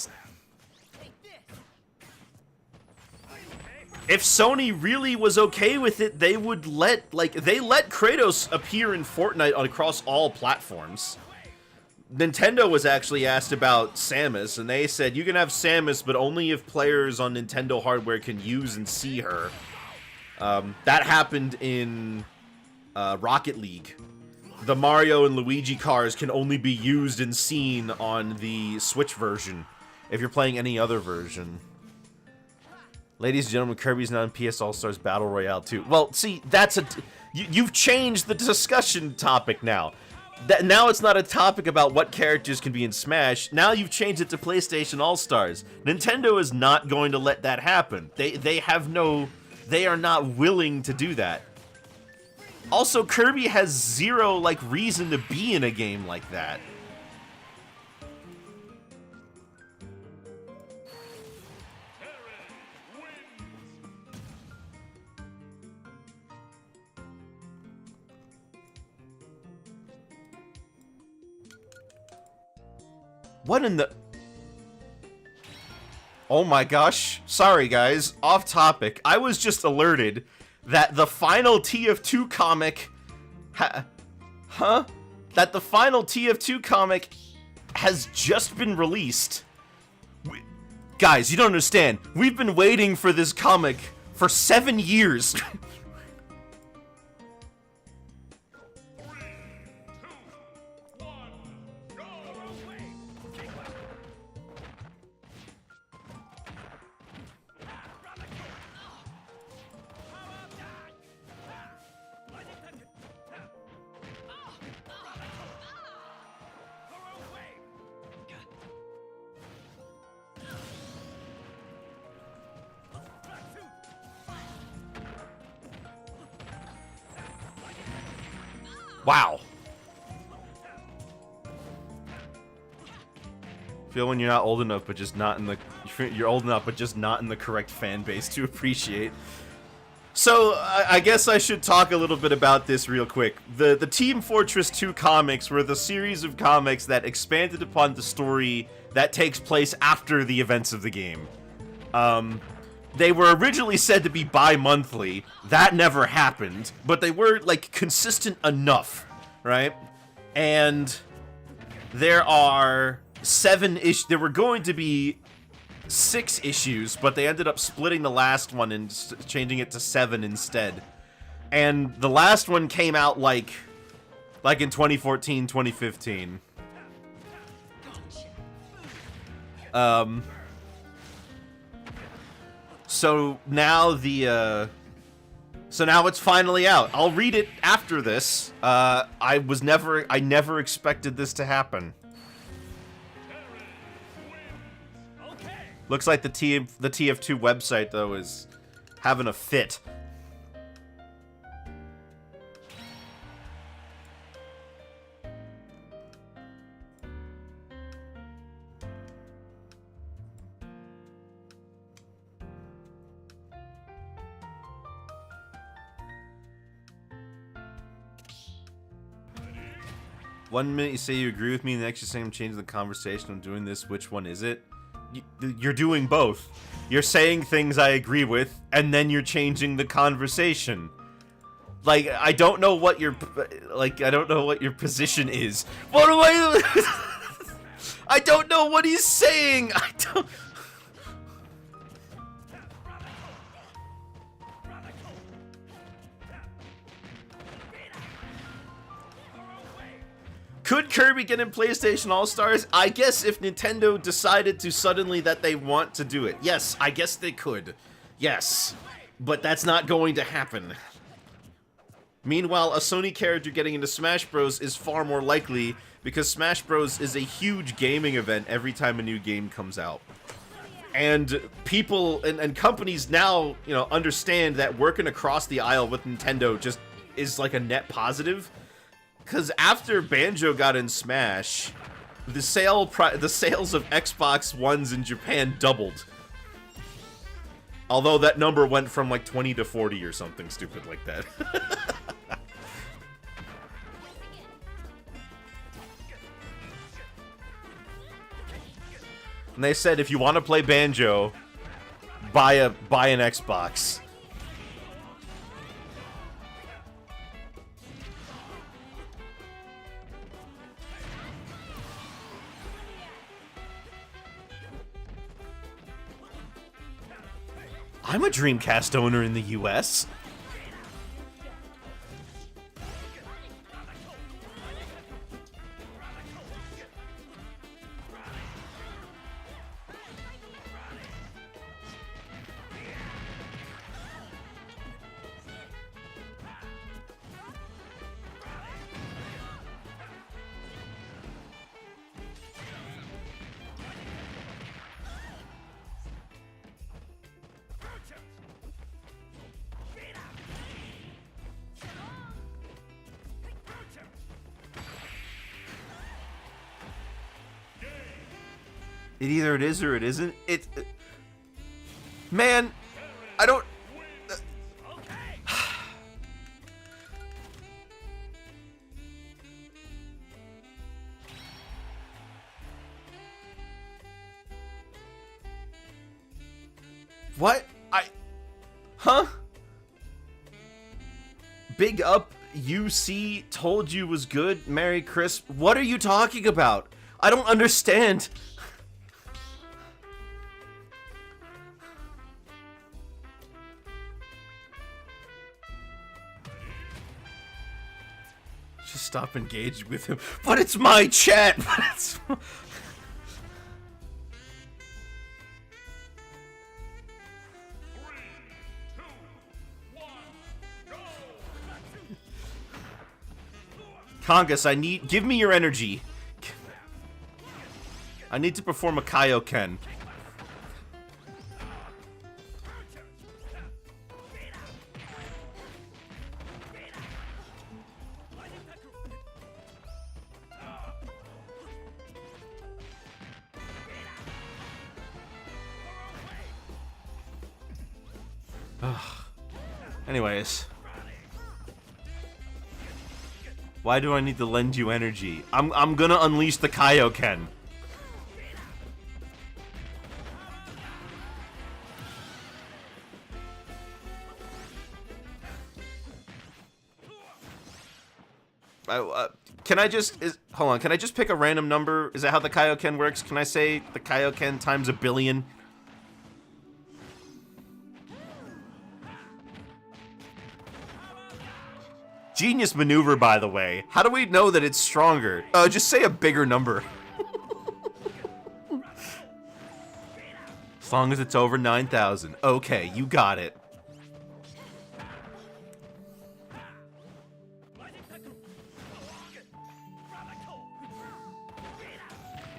If Sony really was okay with it, they would let Kratos appear in Fortnite across all platforms. Nintendo was actually asked about Samus, and they said, you can have Samus, but only if players on Nintendo hardware can use and see her. That happened in Rocket League. The Mario and Luigi cars can only be used and seen on the Switch version, if you're playing any other version. Ladies and gentlemen, Kirby's now in PS All-Stars Battle Royale 2. Well, see, that's you've changed the discussion topic now. Now it's not a topic about what characters can be in Smash. Now you've changed it to PlayStation All-Stars. Nintendo is not going to let that happen. They are not willing to do that. Also, Kirby has zero, like, reason to be in a game like that. What in the... Oh my gosh. Sorry, guys. Off topic. I was just alerted that the final TF2 comic... That the final TF2 comic has just been released. Guys, you don't understand. We've been waiting for this comic for 7 years. Wow. Feel when you're not old enough, but just not in the... You're old enough, but just not in the correct fan base to appreciate. So, I guess I should talk a little bit about this real quick. The Team Fortress 2 comics were the series of comics that expanded upon the story that takes place after the events of the game. They were originally said to be bi-monthly. That never happened, but they were, like, consistent enough, right? And there are 7 issues. There were going to be 6 issues, but they ended up splitting the last one and changing it to 7 instead. And the last one came out, like in 2014, 2015. So now so now it's finally out. I'll read it after this. I never expected this to happen. Looks like the TF2 website though is having a fit. One minute you say you agree with me, and the next you say I'm changing the conversation. I'm doing this. Which one is it? You're doing both. You're saying things I agree with, and then you're changing the conversation. Like, I don't know what your position is. What am I? I don't know what he's saying. I don't. Could Kirby get in PlayStation All-Stars? I guess if Nintendo decided to suddenly that they want to do it. Yes, I guess they could. Yes. But that's not going to happen. Meanwhile, a Sony character getting into Smash Bros. Is far more likely because Smash Bros. Is a huge gaming event every time a new game comes out. And people and companies now, you know, understand that working across the aisle with Nintendo just is like a net positive. Because after Banjo got in Smash, the sales of Xbox Ones in Japan doubled. Although that number went from like 20 to 40 or something stupid like that. And they said if you want to play Banjo, buy an Xbox. I'm a Dreamcast owner in the US. either it is or it isn't. Man, I don't. What? Huh? Big up UC told you was good, Merry Chris. What are you talking about? I don't understand. Just stop engaging with him. But it's my chat. But it's... Congus, give me your energy. I need to perform a Kaioken. Anyways. Why do I need to lend you energy? I'm gonna unleash the Kaioken. Can I just hold on? Can I just pick a random number? Is that how the Kaioken works? Can I say the Kaioken times 1 billion? Genius maneuver, by the way. How do we know that it's stronger? Just say a bigger number. As long as it's over 9,000. Okay, you got it.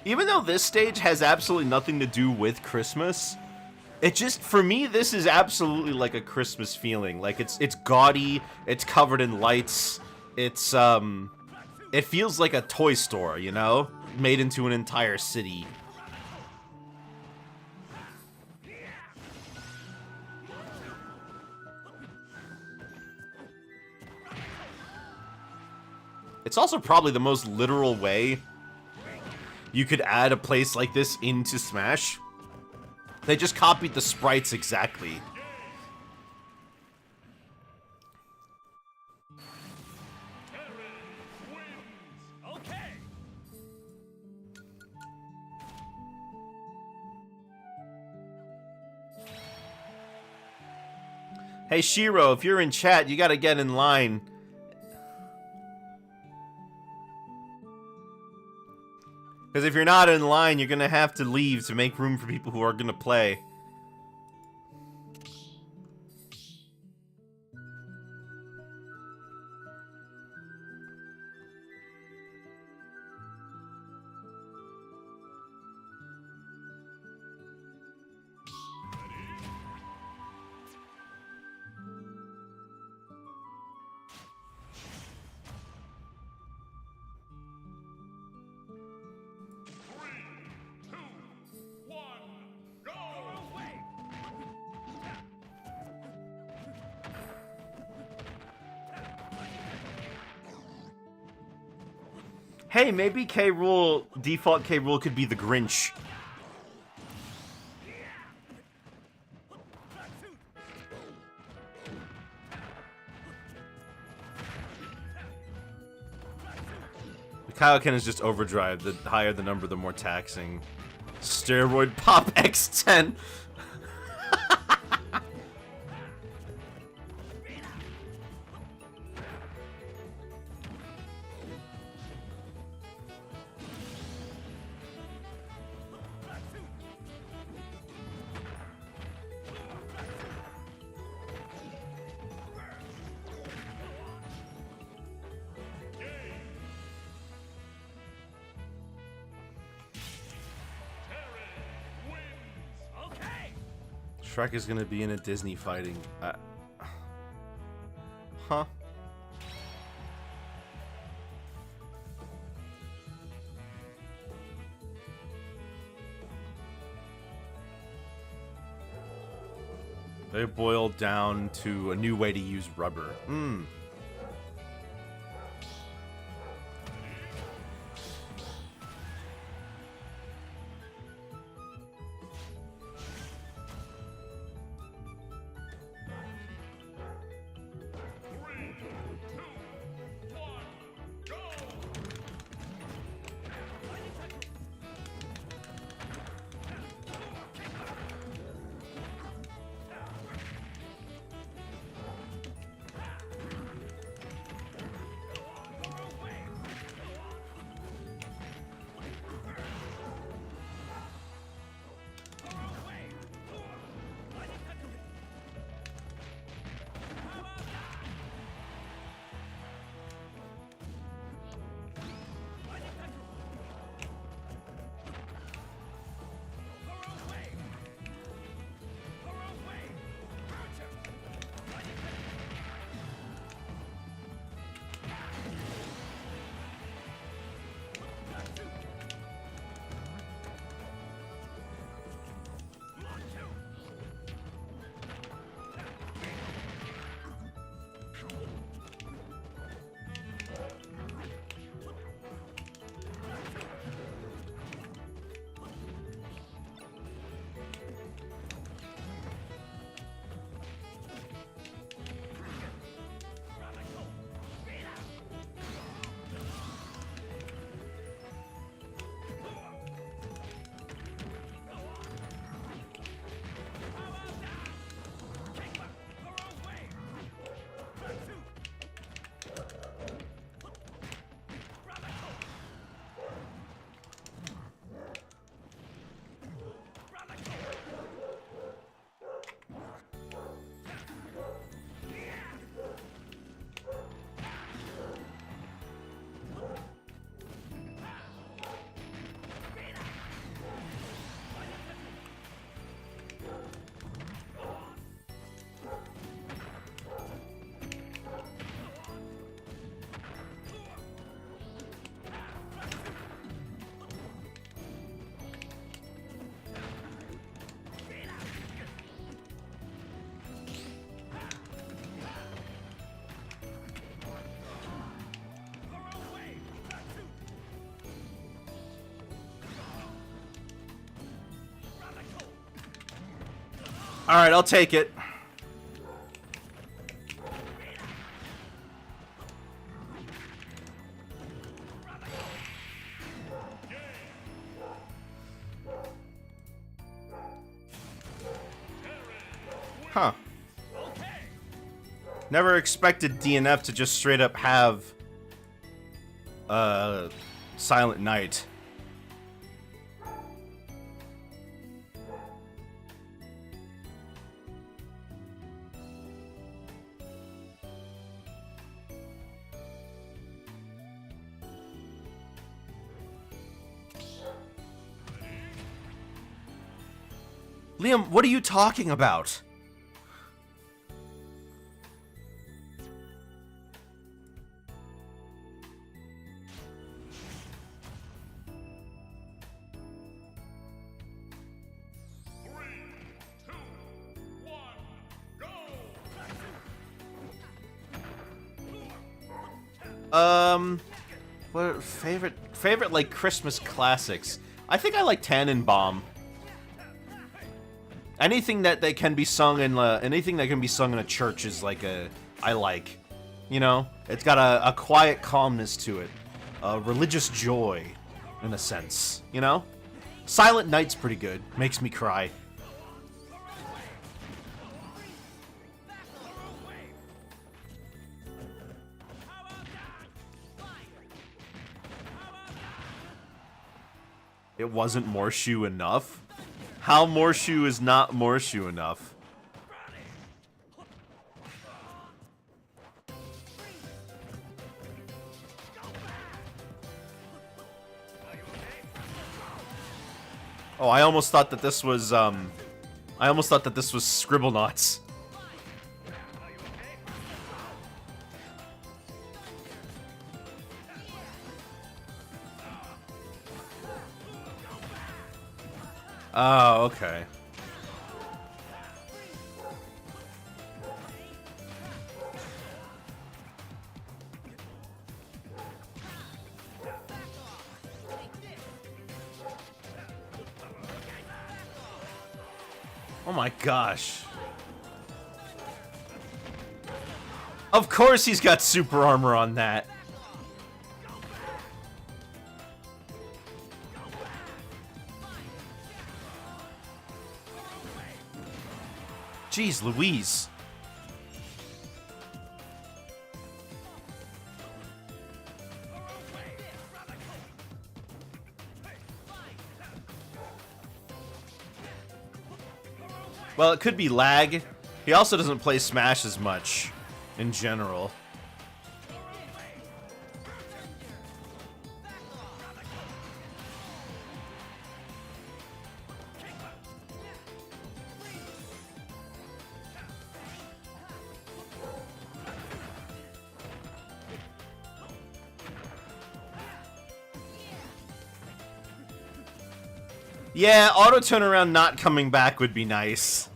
Even though this stage has absolutely nothing to do with Christmas, it just, for me, this is absolutely like a Christmas feeling. Like, it's gaudy, it's covered in lights, it's, it feels like a toy store, you know? Made into an entire city. It's also probably the most literal way you could add a place like this into Smash. They just copied the sprites exactly. Hey Shiro, if you're in chat, you gotta get in line. Because if you're not in line, you're gonna have to leave to make room for people who are gonna play. Hey, maybe K. Rool, default K. Rool could be the Grinch. The Kaioken is just overdrive. The higher the number, the more taxing. Steroid Pop X10. Shrek is gonna be in a Disney fighting. Huh? They boiled down to a new way to use rubber. Hmm. All right, I'll take it. Huh. Never expected DNF to just straight up have Silent Night. Liam, what are you talking about? What favorite like Christmas classics? I think I like Tannenbaum. Anything that they can be sung in anything that can be sung in a church is like I like, you know, it's got a quiet calmness to it, a religious joy, in a sense, you know. Silent Night's pretty good, makes me cry. It wasn't Morshu enough? How Morshu is not Morshu enough? Oh, I almost thought that this was Scribblenauts. Oh, okay. Oh my gosh. Of course he's got super armor on that. Jeez Louise. Well, it could be lag. He also doesn't play Smash as much in general. Yeah, auto turnaround not coming back would be nice.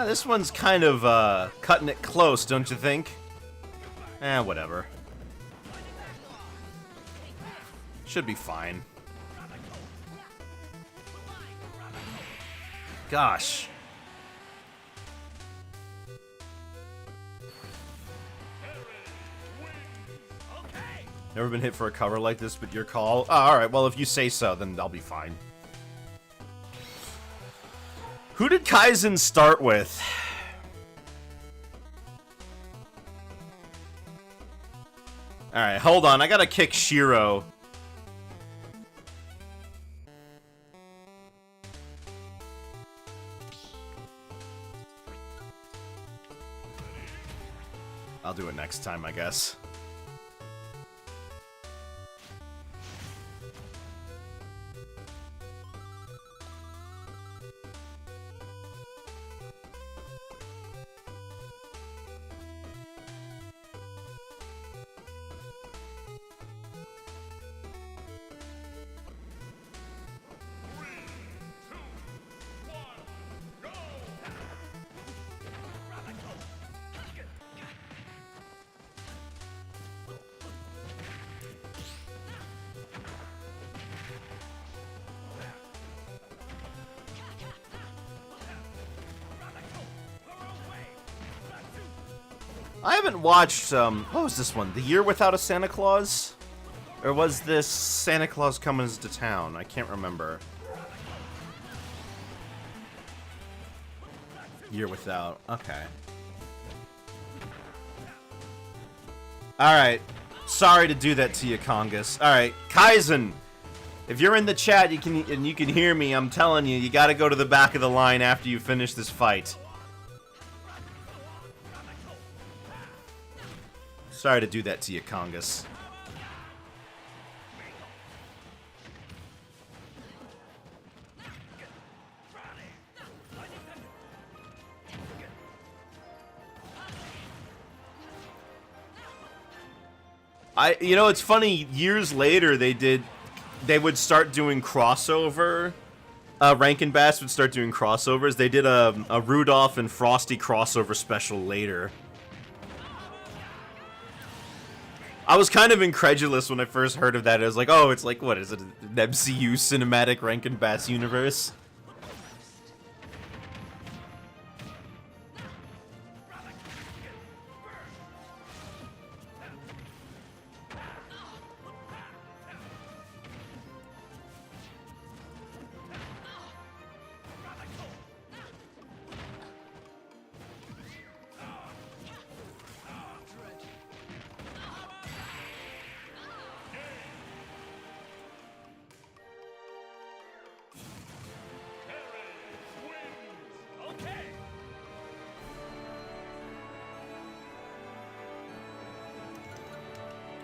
This one's kind of cutting it close, don't you think? Eh, whatever. Should be fine. Gosh. Never been hit for a cover like this, but your call. Oh, alright, well, if you say so, then I'll be fine. Who did Kaizen start with? Alright, hold on. I gotta kick Shiro. I'll do it next time, I guess. I haven't watched, what was this one? The Year Without a Santa Claus? Or was this Santa Claus Coming to Town? I can't remember. Year Without, okay. Alright. Sorry to do that to you, Congus. Alright, Kaizen! If you're in the chat you can hear me, I'm telling you, you gotta go to the back of the line after you finish this fight. Sorry to do that to you, Congus. You know, it's funny, years later they would start doing crossover. Rankin Bass would start doing crossovers. They did a Rudolph and Frosty crossover special later. I was kind of incredulous when I first heard of that. I was like, oh, it's like, what is it, an MCU cinematic Rankin Bass universe?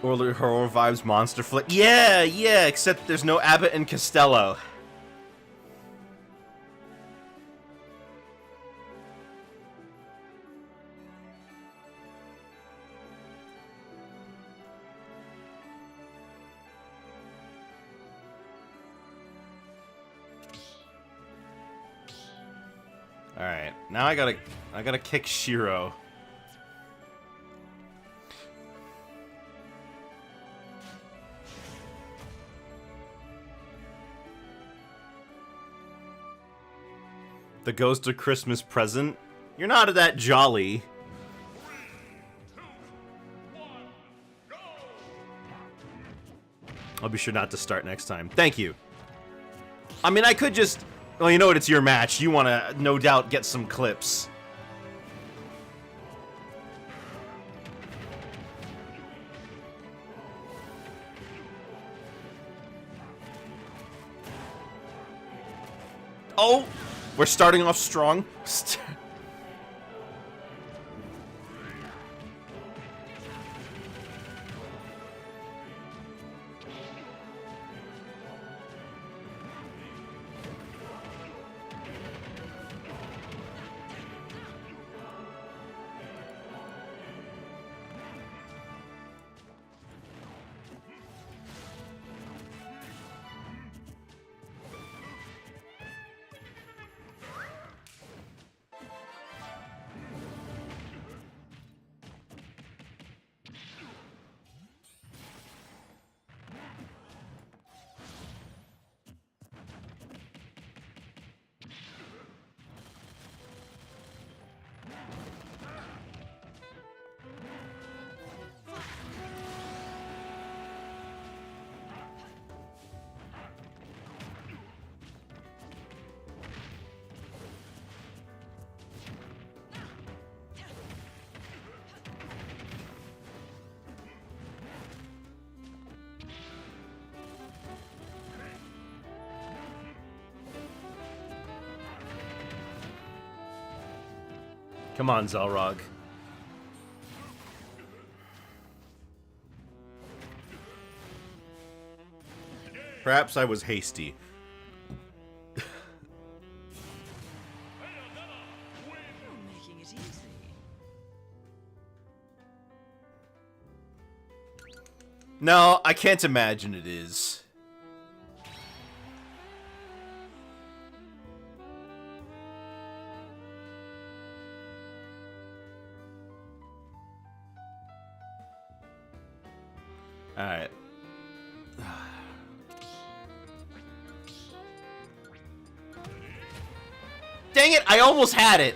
Or Horror Vibes Monster Flick. Yeah, except there's no Abbott and Costello. Alright, now I gotta kick Shiro. The ghost of Christmas present? You're not that jolly. 3, 2, 1, go! I'll be sure not to start next time. Thank you. I mean, I could just... Well, you know what? It's your match. You want to, no doubt, get some clips. Oh! We're starting off strong. Come on, Zelrog. Perhaps I was hasty. Making it easy. No, I can't imagine it is. Alright. Dang it, I almost had it!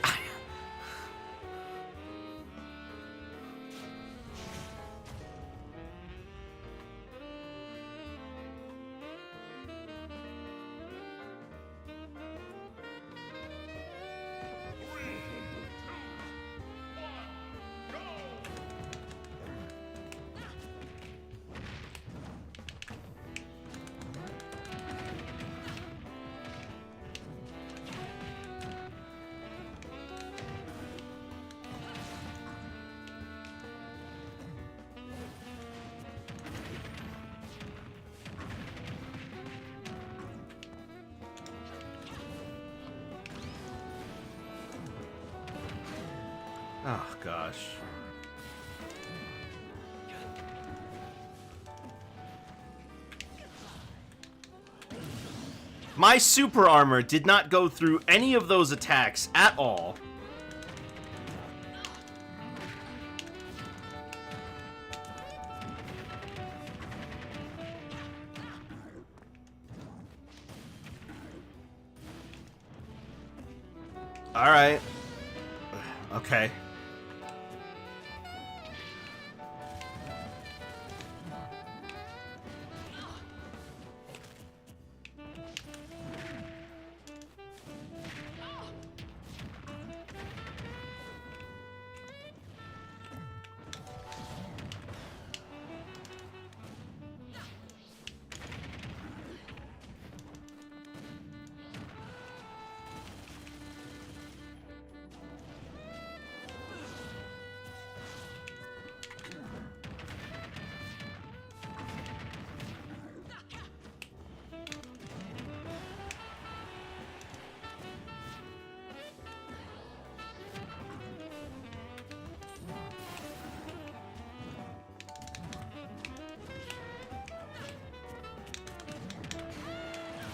Oh, gosh. My super armor did not go through any of those attacks at all. All right. Okay.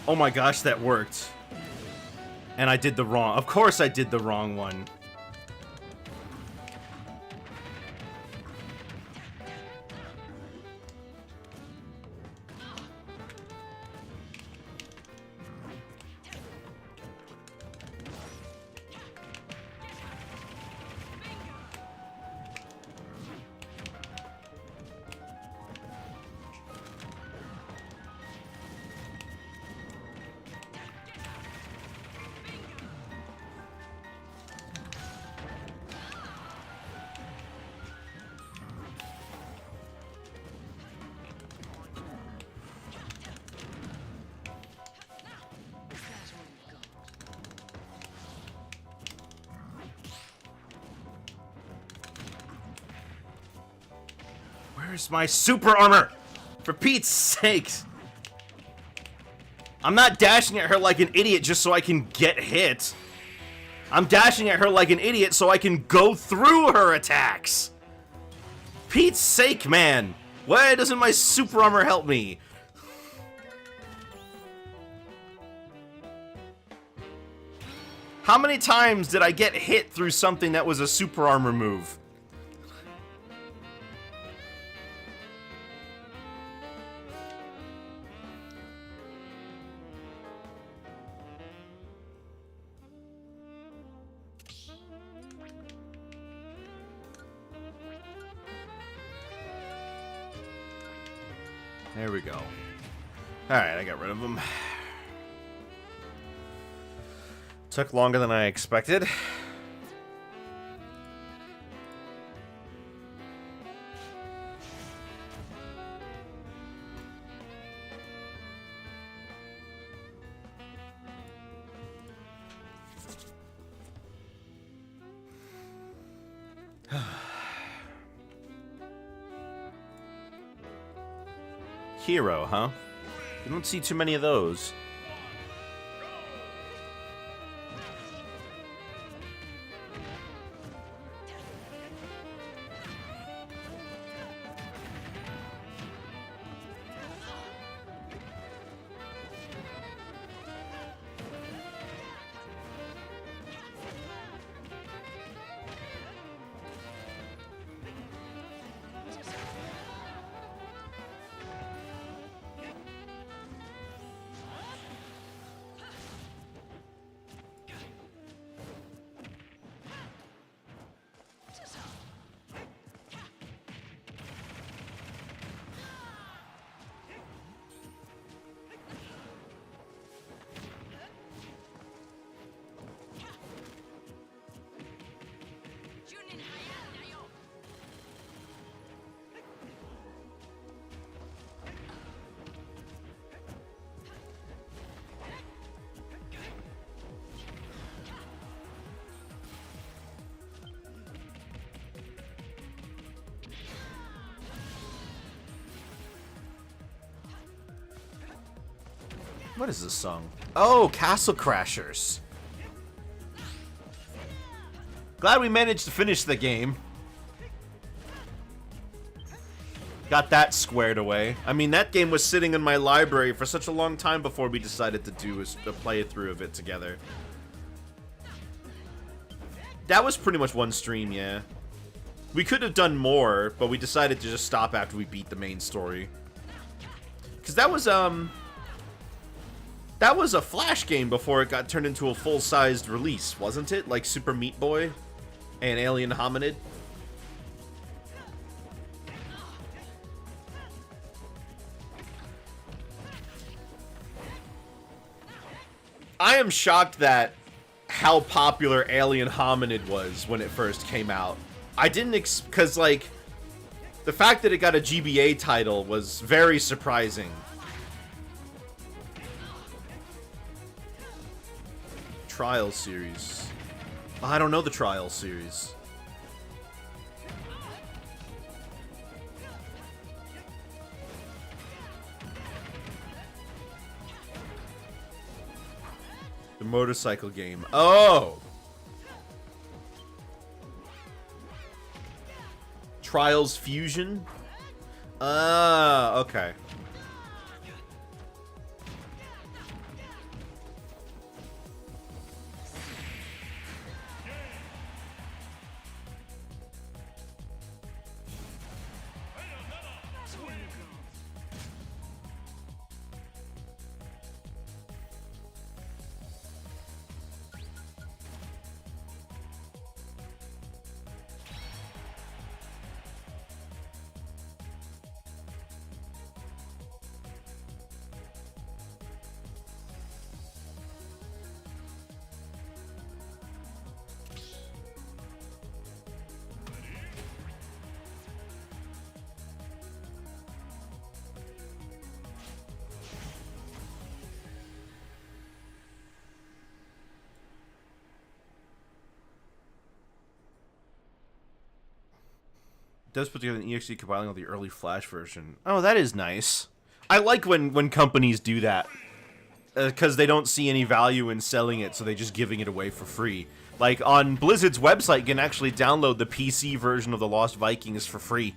Oh my gosh, that worked. And I did the wrong... Of course I did the wrong one. Where's my super armor? For Pete's sakes. I'm not dashing at her like an idiot just so I can get hit. I'm dashing at her like an idiot so I can go through her attacks. Pete's sake, man. Why doesn't my super armor help me? How many times did I get hit through something that was a super armor move? There we go. Alright, I got rid of them. Took longer than I expected. Hero, huh? You don't see too many of those. What is this song? Oh, Castle Crashers. Glad we managed to finish the game. Got that squared away. I mean, that game was sitting in my library for such a long time before we decided to do a playthrough of it together. That was pretty much one stream, yeah. We could have done more, but we decided to just stop after we beat the main story. Because that was a Flash game before it got turned into a full-sized release, wasn't it? Like Super Meat Boy and Alien Hominid. I am shocked that how popular Alien Hominid was when it first came out. I didn't because like the fact that it got a GBA title was very surprising. Trials series. I don't know the Trials series. The motorcycle game. Oh! Trials Fusion? Okay. does put together an EXE compiling of the early Flash version. Oh, that is nice. I like when companies do that. Because they don't see any value in selling it, so they're just giving it away for free. Like, on Blizzard's website, you can actually download the PC version of the Lost Vikings for free.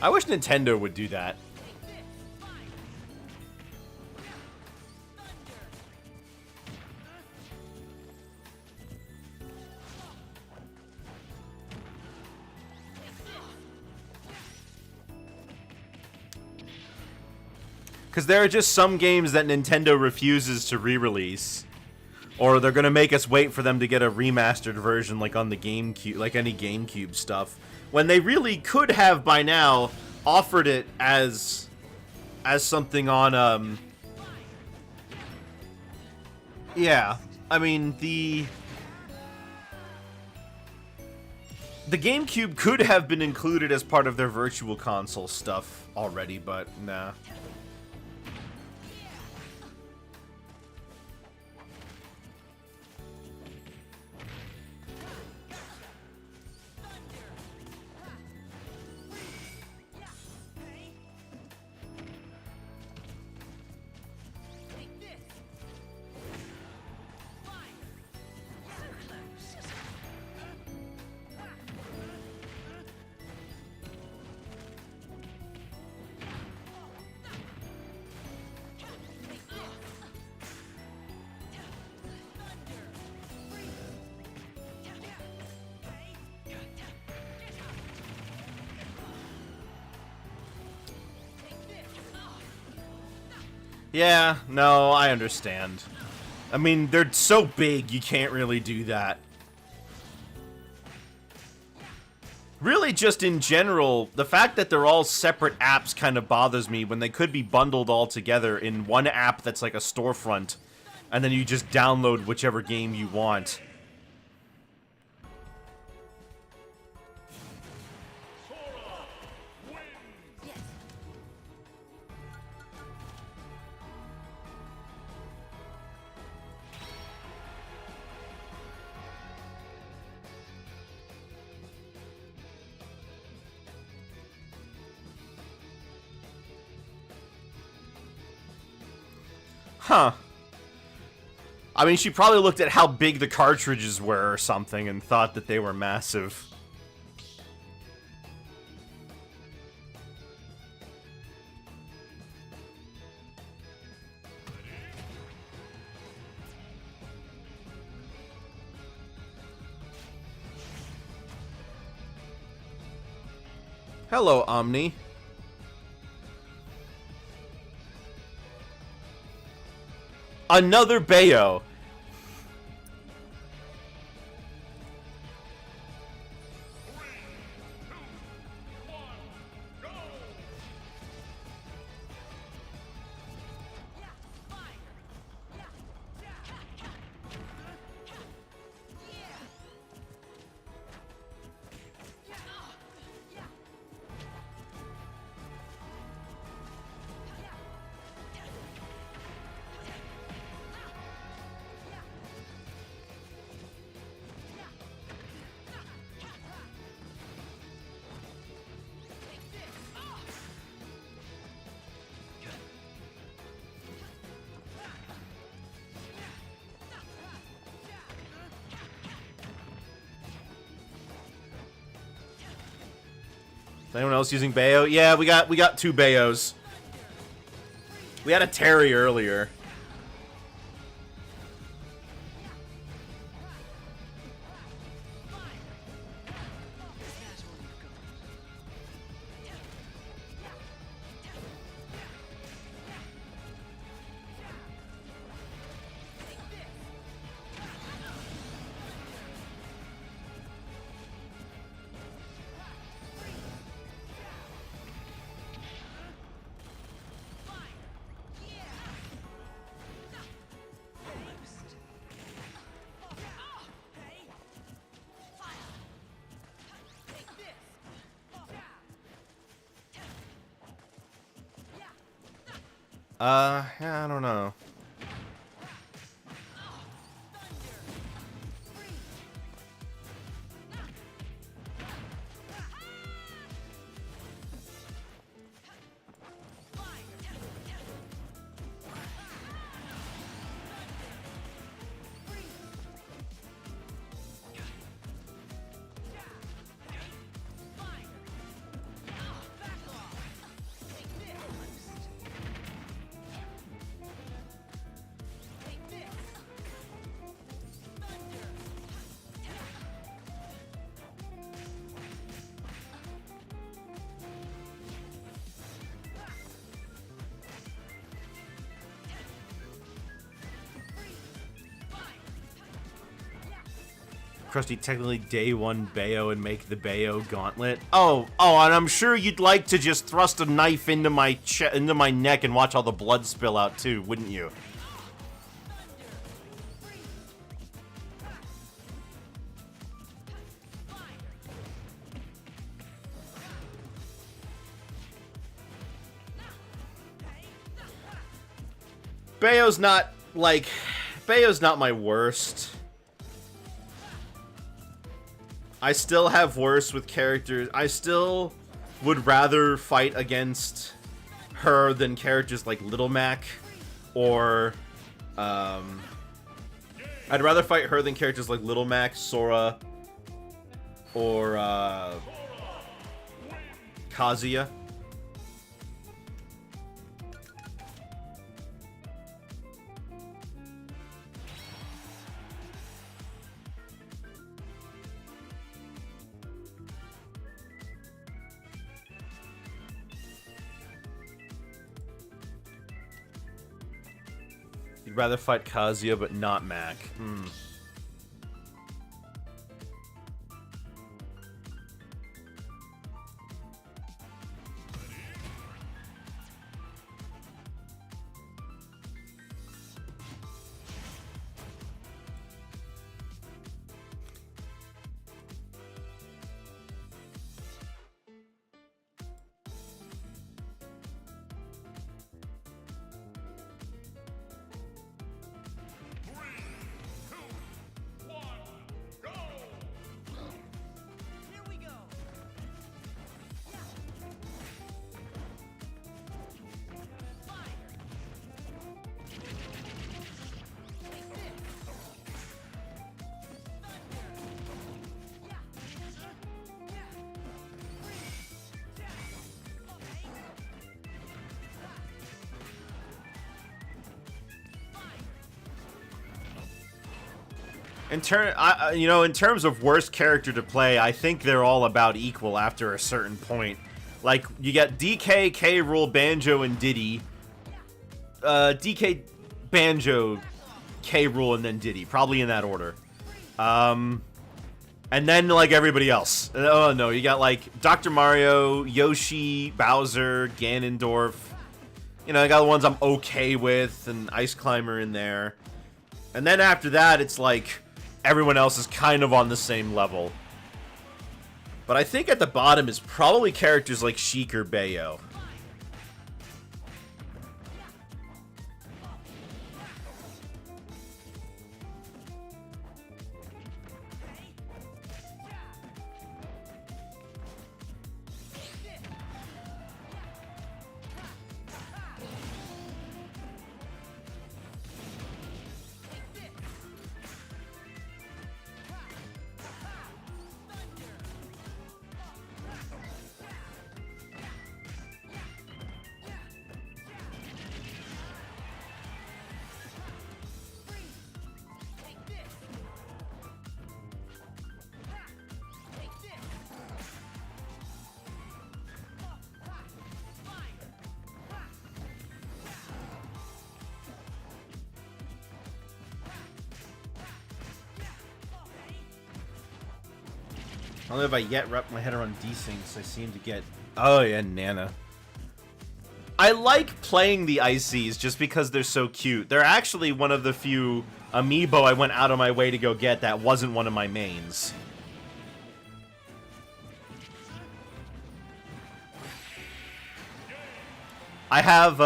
I wish Nintendo would do that. Because there are just some games that Nintendo refuses to re-release. Or they're gonna make us wait for them to get a remastered version like on the GameCube, like any GameCube stuff. When they really could have by now offered it as something on yeah, I mean the GameCube could have been included as part of their Virtual Console stuff already, but nah. Yeah, no, I understand. I mean, they're so big, you can't really do that. Really, just in general, the fact that they're all separate apps kind of bothers me when they could be bundled all together in one app that's like a storefront, and then you just download whichever game you want. Huh. I mean, she probably looked at how big the cartridges were or something and thought that they were massive. Hello, Omni. Another Bayo. Anyone else using Bayo? Yeah, we got two Bayos. We had a Terry earlier. Yeah, I don't know. Krusty, technically day one Bayo and make the Bayo gauntlet. Oh, and I'm sure you'd like to just thrust a knife into my neck and watch all the blood spill out too, wouldn't you? Bayo's not my worst. I still have worse with characters. I still would rather fight against her than characters like Little Mac or I'd rather fight her than characters like Little Mac, Sora, or Kazuya. You'd rather fight Kazuya, but not Mac. Here we go. In terms of worst character to play, I think they're all about equal after a certain point. Like, you got DK, K. Rool, Banjo, and Diddy. DK, Banjo, K. Rool, and then Diddy. Probably in that order. And then, like, everybody else. Oh, no, you got, like, Dr. Mario, Yoshi, Bowser, Ganondorf. You know, I got the ones I'm okay with, and Ice Climber in there. And then after that, it's like everyone else is kind of on the same level. But I think at the bottom is probably characters like Sheik or Bayo. I don't know if I yet wrap my head around these things. I seem to get... Oh, yeah, Nana. I like playing the Ices just because they're so cute. They're actually one of the few amiibo I went out of my way to go get that wasn't one of my mains. I have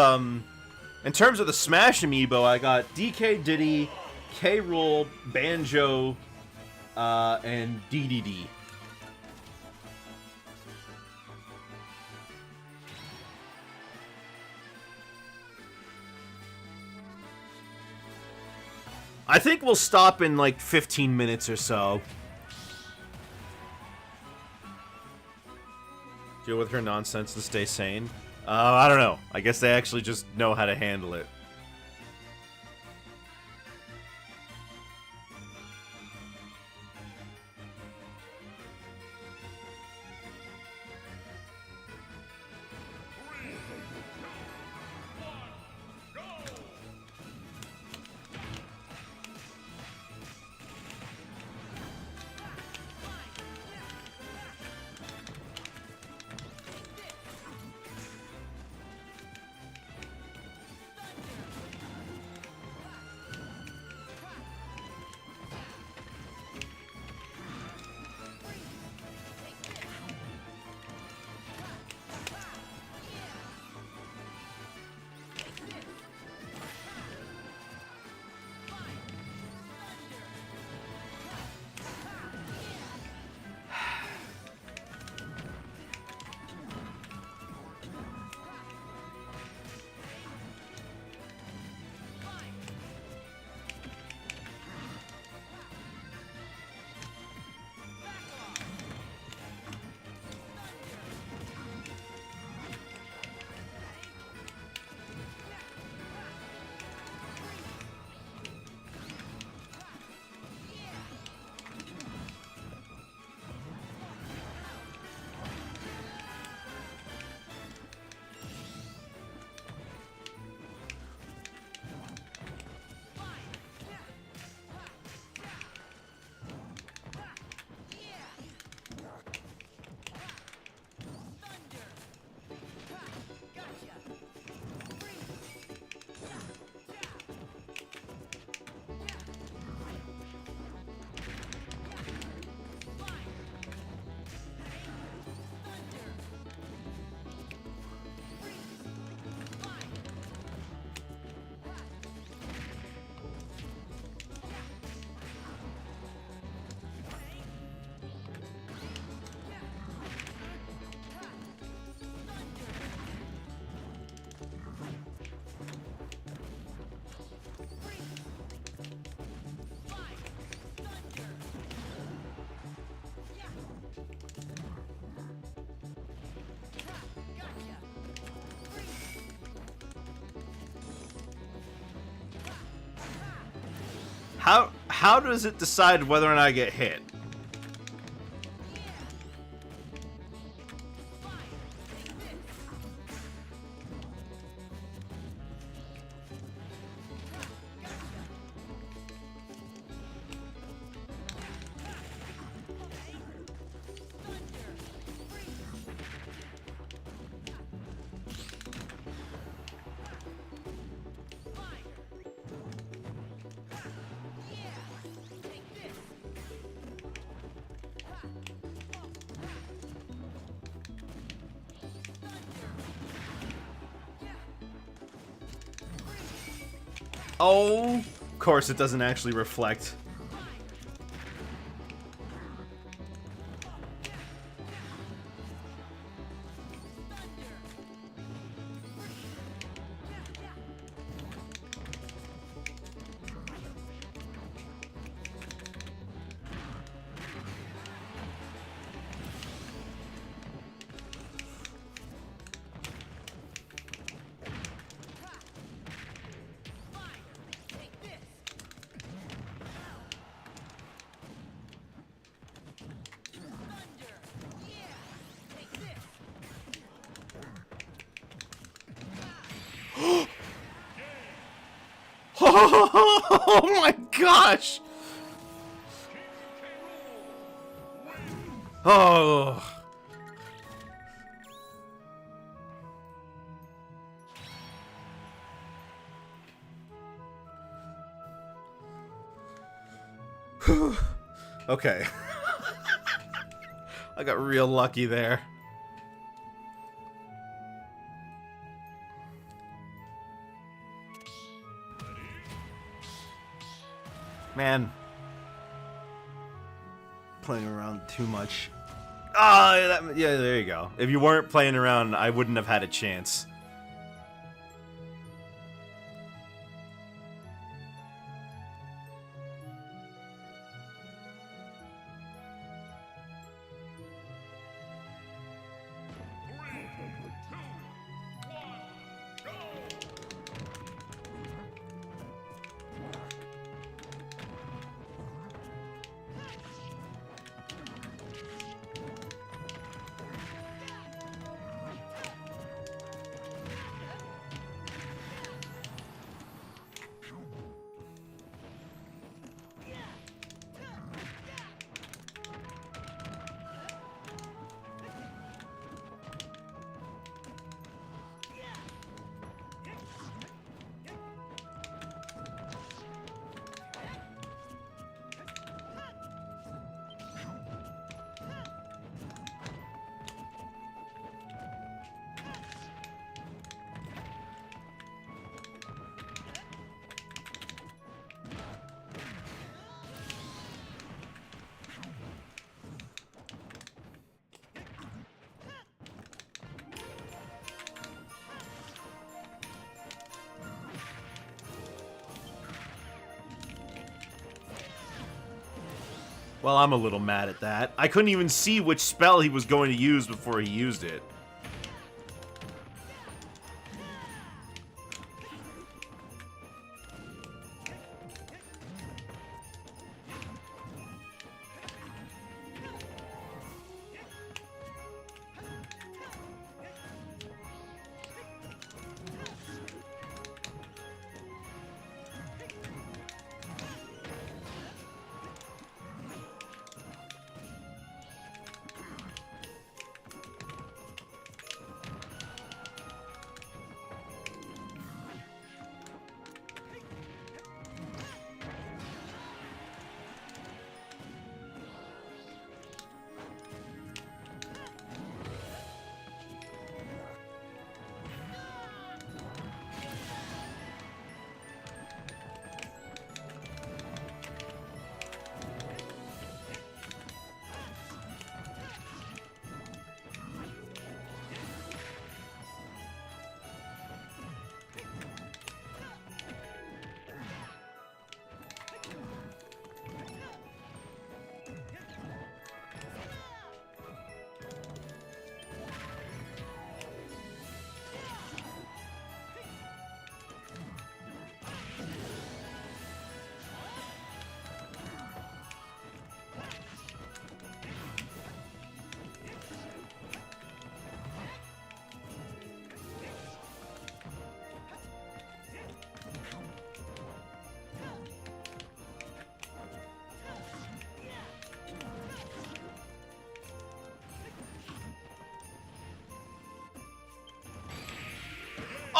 In terms of the Smash amiibo, I got DK Diddy, K. Rool, Banjo, and DDD. I think we'll stop in like 15 minutes or so. Deal with her nonsense and stay sane. I don't know. I guess they actually just know how to handle it. How does it decide whether or not I get hit? Oh, of course it doesn't actually reflect. Oh my gosh! Oh. Whew. Okay. I got real lucky there. Man. Playing around too much. Ah, yeah, there you go. If you weren't playing around, I wouldn't have had a chance. Well, I'm a little mad at that. I couldn't even see which spell he was going to use before he used it.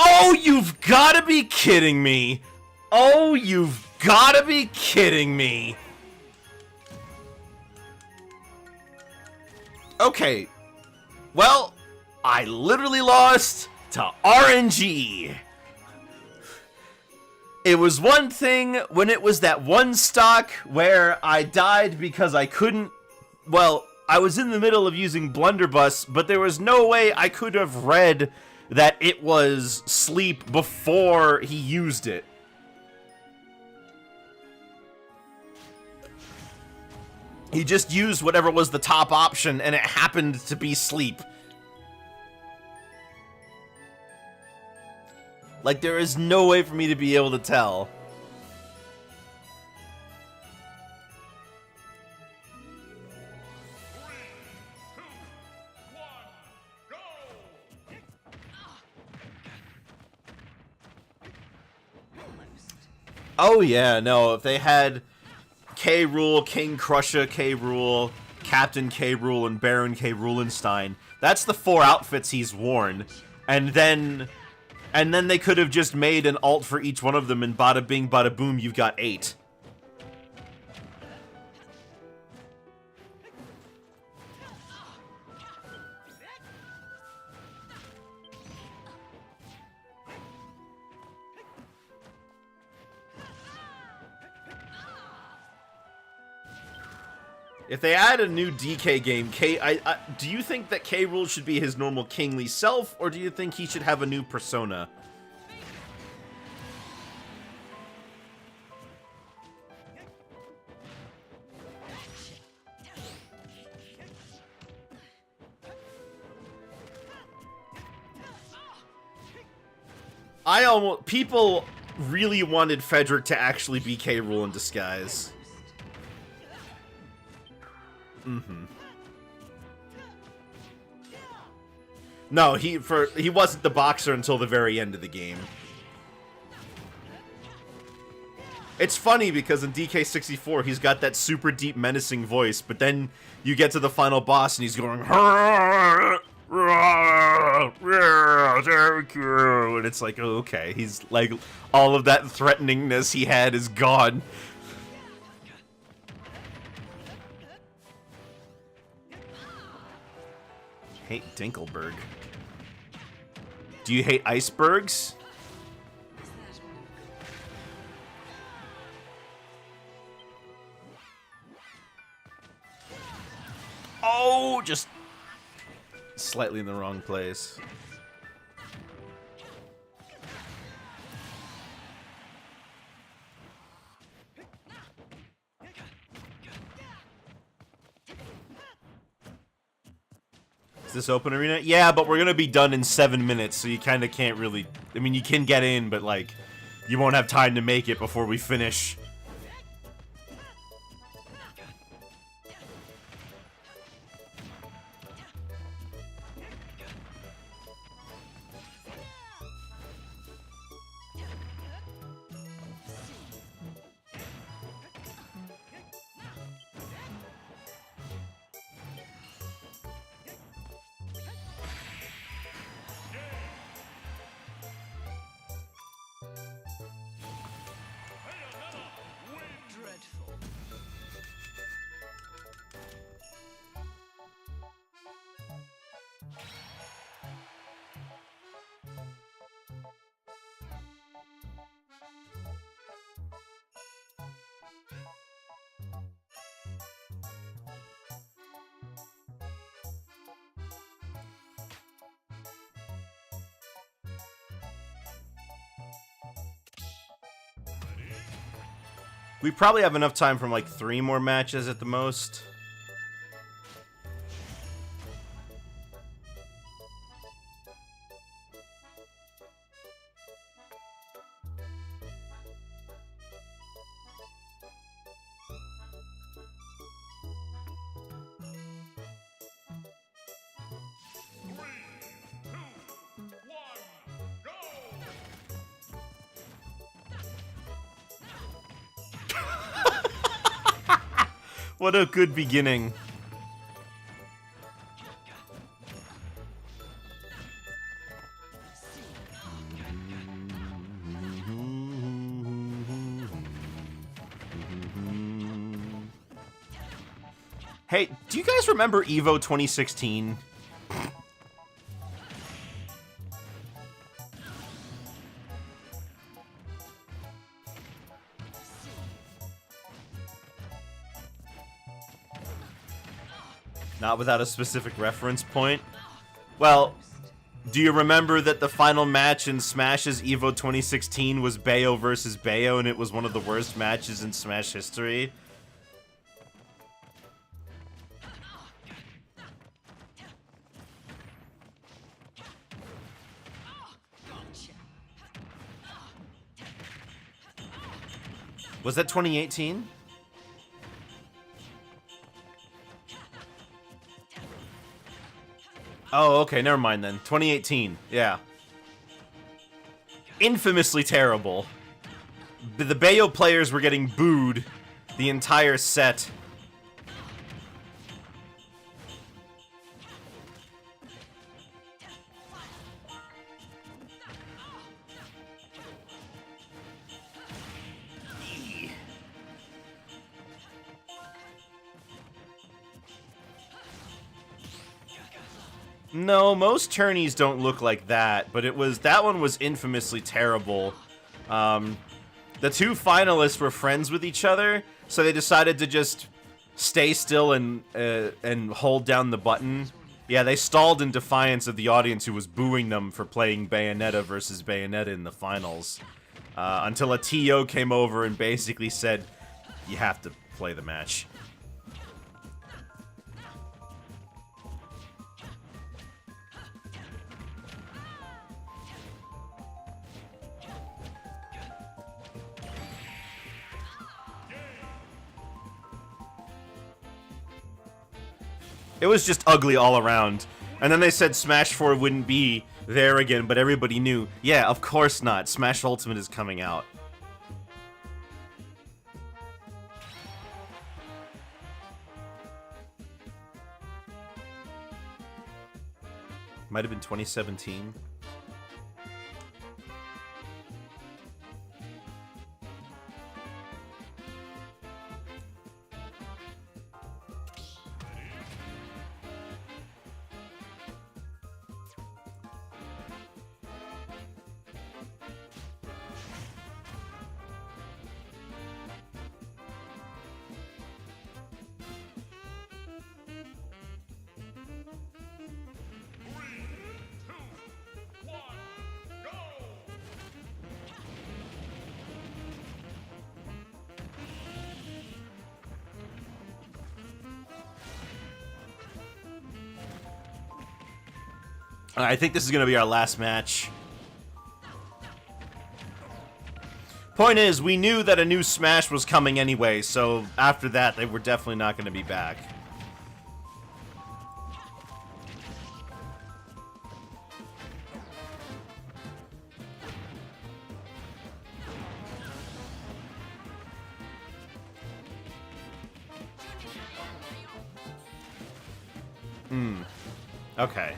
Oh, you've got to be kidding me. Oh, you've got to be kidding me. Okay. Well, I literally lost to RNG. It was one thing when it was that one stock where I died because I couldn't... Well, I was in the middle of using Blunderbuss, but there was no way I could have read that it was sleep before he used it. He just used whatever was the top option, and it happened to be sleep. Like, there is no way for me to be able to tell. Oh yeah, no, if they had K. Rool, King Crusher K. Rool, Captain K. Rool, and Baron K. Rulenstein, that's the 4 outfits he's worn. And then they could have just made an alt for each one of them, and bada bing, bada boom, you've got 8. If they add a new DK game, do you think that K. Rool should be his normal kingly self, or do you think he should have a new persona? People really wanted Frederick to actually be K. Rool in disguise. No, he wasn't the boxer until the very end of the game. It's funny because in DK64 he's got that super deep menacing voice, but then you get to the final boss and he's going thank you, and it's like, oh, okay, he's like, all of that threateningness he had is gone. Hate Dinkelberg. Do you hate icebergs? Oh, just slightly in the wrong place. Is this open arena? Yeah, but we're gonna be done in 7 minutes, so you kind of can't really... I mean, you can get in, but, like, you won't have time to make it before we finish. Dreadful. We probably have enough time for like 3 more matches at the most. What a good beginning. Hey, do you guys remember EVO 2016? Not without a specific reference point. Well, do you remember that the final match in Smash's EVO 2016 was Bayo versus Bayo, and it was one of the worst matches in Smash history? Was that 2018? Oh, okay, never mind then. 2018, yeah. Infamously terrible. The Bayo players were getting booed the entire set. No, most tourneys don't look like that, but that one was infamously terrible. The 2 finalists were friends with each other, so they decided to just stay still and hold down the button. Yeah, they stalled in defiance of the audience who was booing them for playing Bayonetta versus Bayonetta in the finals. Until a TO came over and basically said, you have to play the match. It was just ugly all around. And then they said Smash 4 wouldn't be there again, but everybody knew, yeah, of course not. Smash Ultimate is coming out. Might have been 2017. I think this is going to be our last match. Point is, we knew that a new Smash was coming anyway, so after that, they were definitely not going to be back. Okay.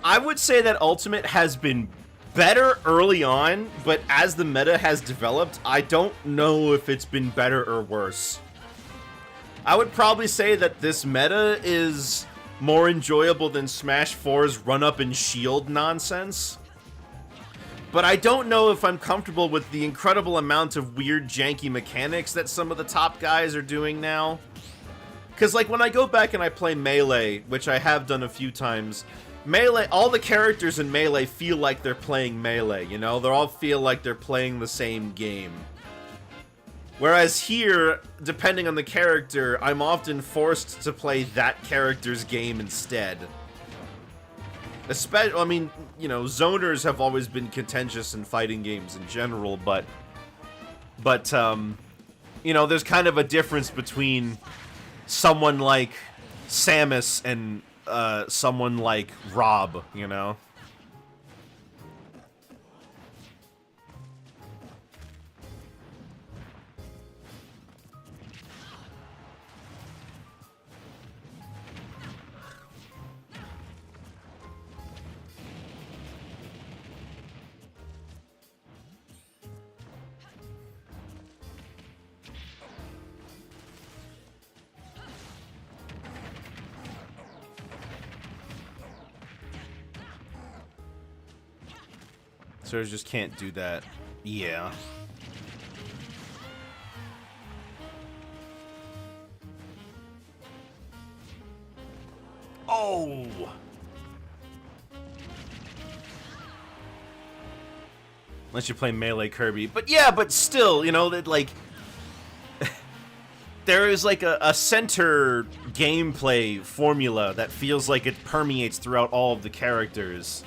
I would say that Ultimate has been better early on, but as the meta has developed, I don't know if it's been better or worse. I would probably say that this meta is more enjoyable than Smash 4's run-up and shield nonsense. But I don't know if I'm comfortable with the incredible amount of weird, janky mechanics that some of the top guys are doing now. Because, like, when I go back and I play Melee, which I have done a few times, Melee, all the characters in Melee feel like they're playing Melee, you know? They all feel like they're playing the same game. Whereas here, depending on the character, I'm often forced to play that character's game instead. I mean, you know, zoners have always been contentious in fighting games in general, but you know, there's kind of a difference between someone like Samus and someone like Rob, you know? So I just can't do that. Yeah. Oh! Unless you play Melee Kirby. But yeah, but still, you know, that like... there is like a center gameplay formula that feels like it permeates throughout all of the characters.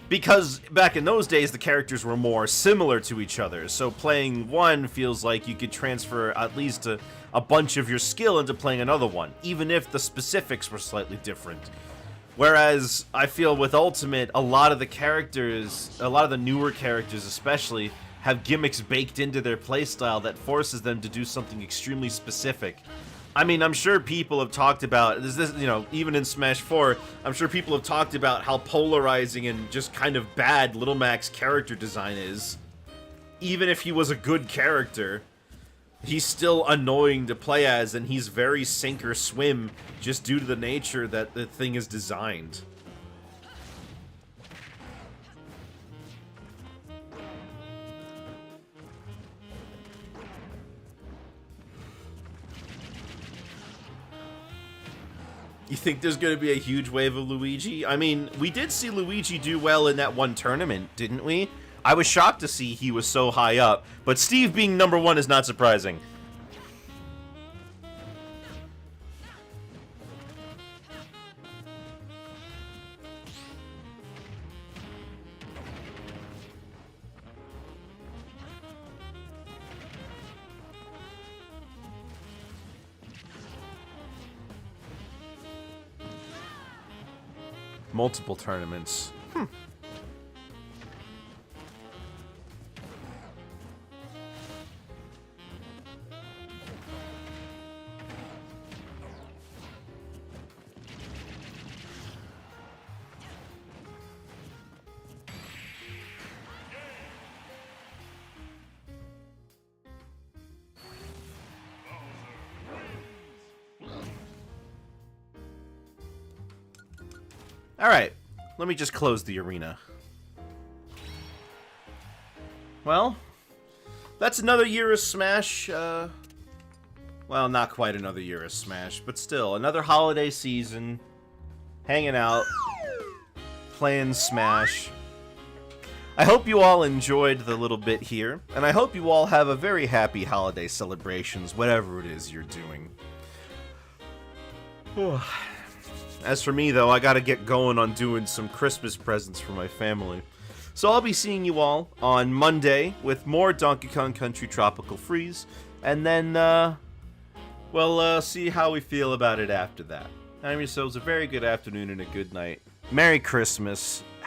Because back in those days, the characters were more similar to each other, so playing one feels like you could transfer at least a bunch of your skill into playing another one, even if the specifics were slightly different. Whereas, I feel with Ultimate, a lot of the characters, a lot of the newer characters especially, have gimmicks baked into their playstyle that forces them to do something extremely specific. I mean, I'm sure people have talked about this, you know, even in Smash 4, I'm sure people have talked about how polarizing and just kind of bad Little Mac's character design is. Even if he was a good character, he's still annoying to play as, and he's very sink or swim just due to the nature that the thing is designed. You think there's going to be a huge wave of Luigi? I mean, we did see Luigi do well in that one tournament, didn't we? I was shocked to see he was so high up, but Steve being number 1 is not surprising. Multiple tournaments. Alright, let me just close the arena. Well, that's another year of Smash. Well, not quite another year of Smash, but still, another holiday season. Hanging out, playing Smash. I hope you all enjoyed the little bit here, and I hope you all have a very happy holiday celebrations, whatever it is you're doing. As for me, though, I gotta get going on doing some Christmas presents for my family. So I'll be seeing you all on Monday with more Donkey Kong Country Tropical Freeze, and then, we'll see how we feel about it after that. Have yourselves a very good afternoon and a good night. Merry Christmas.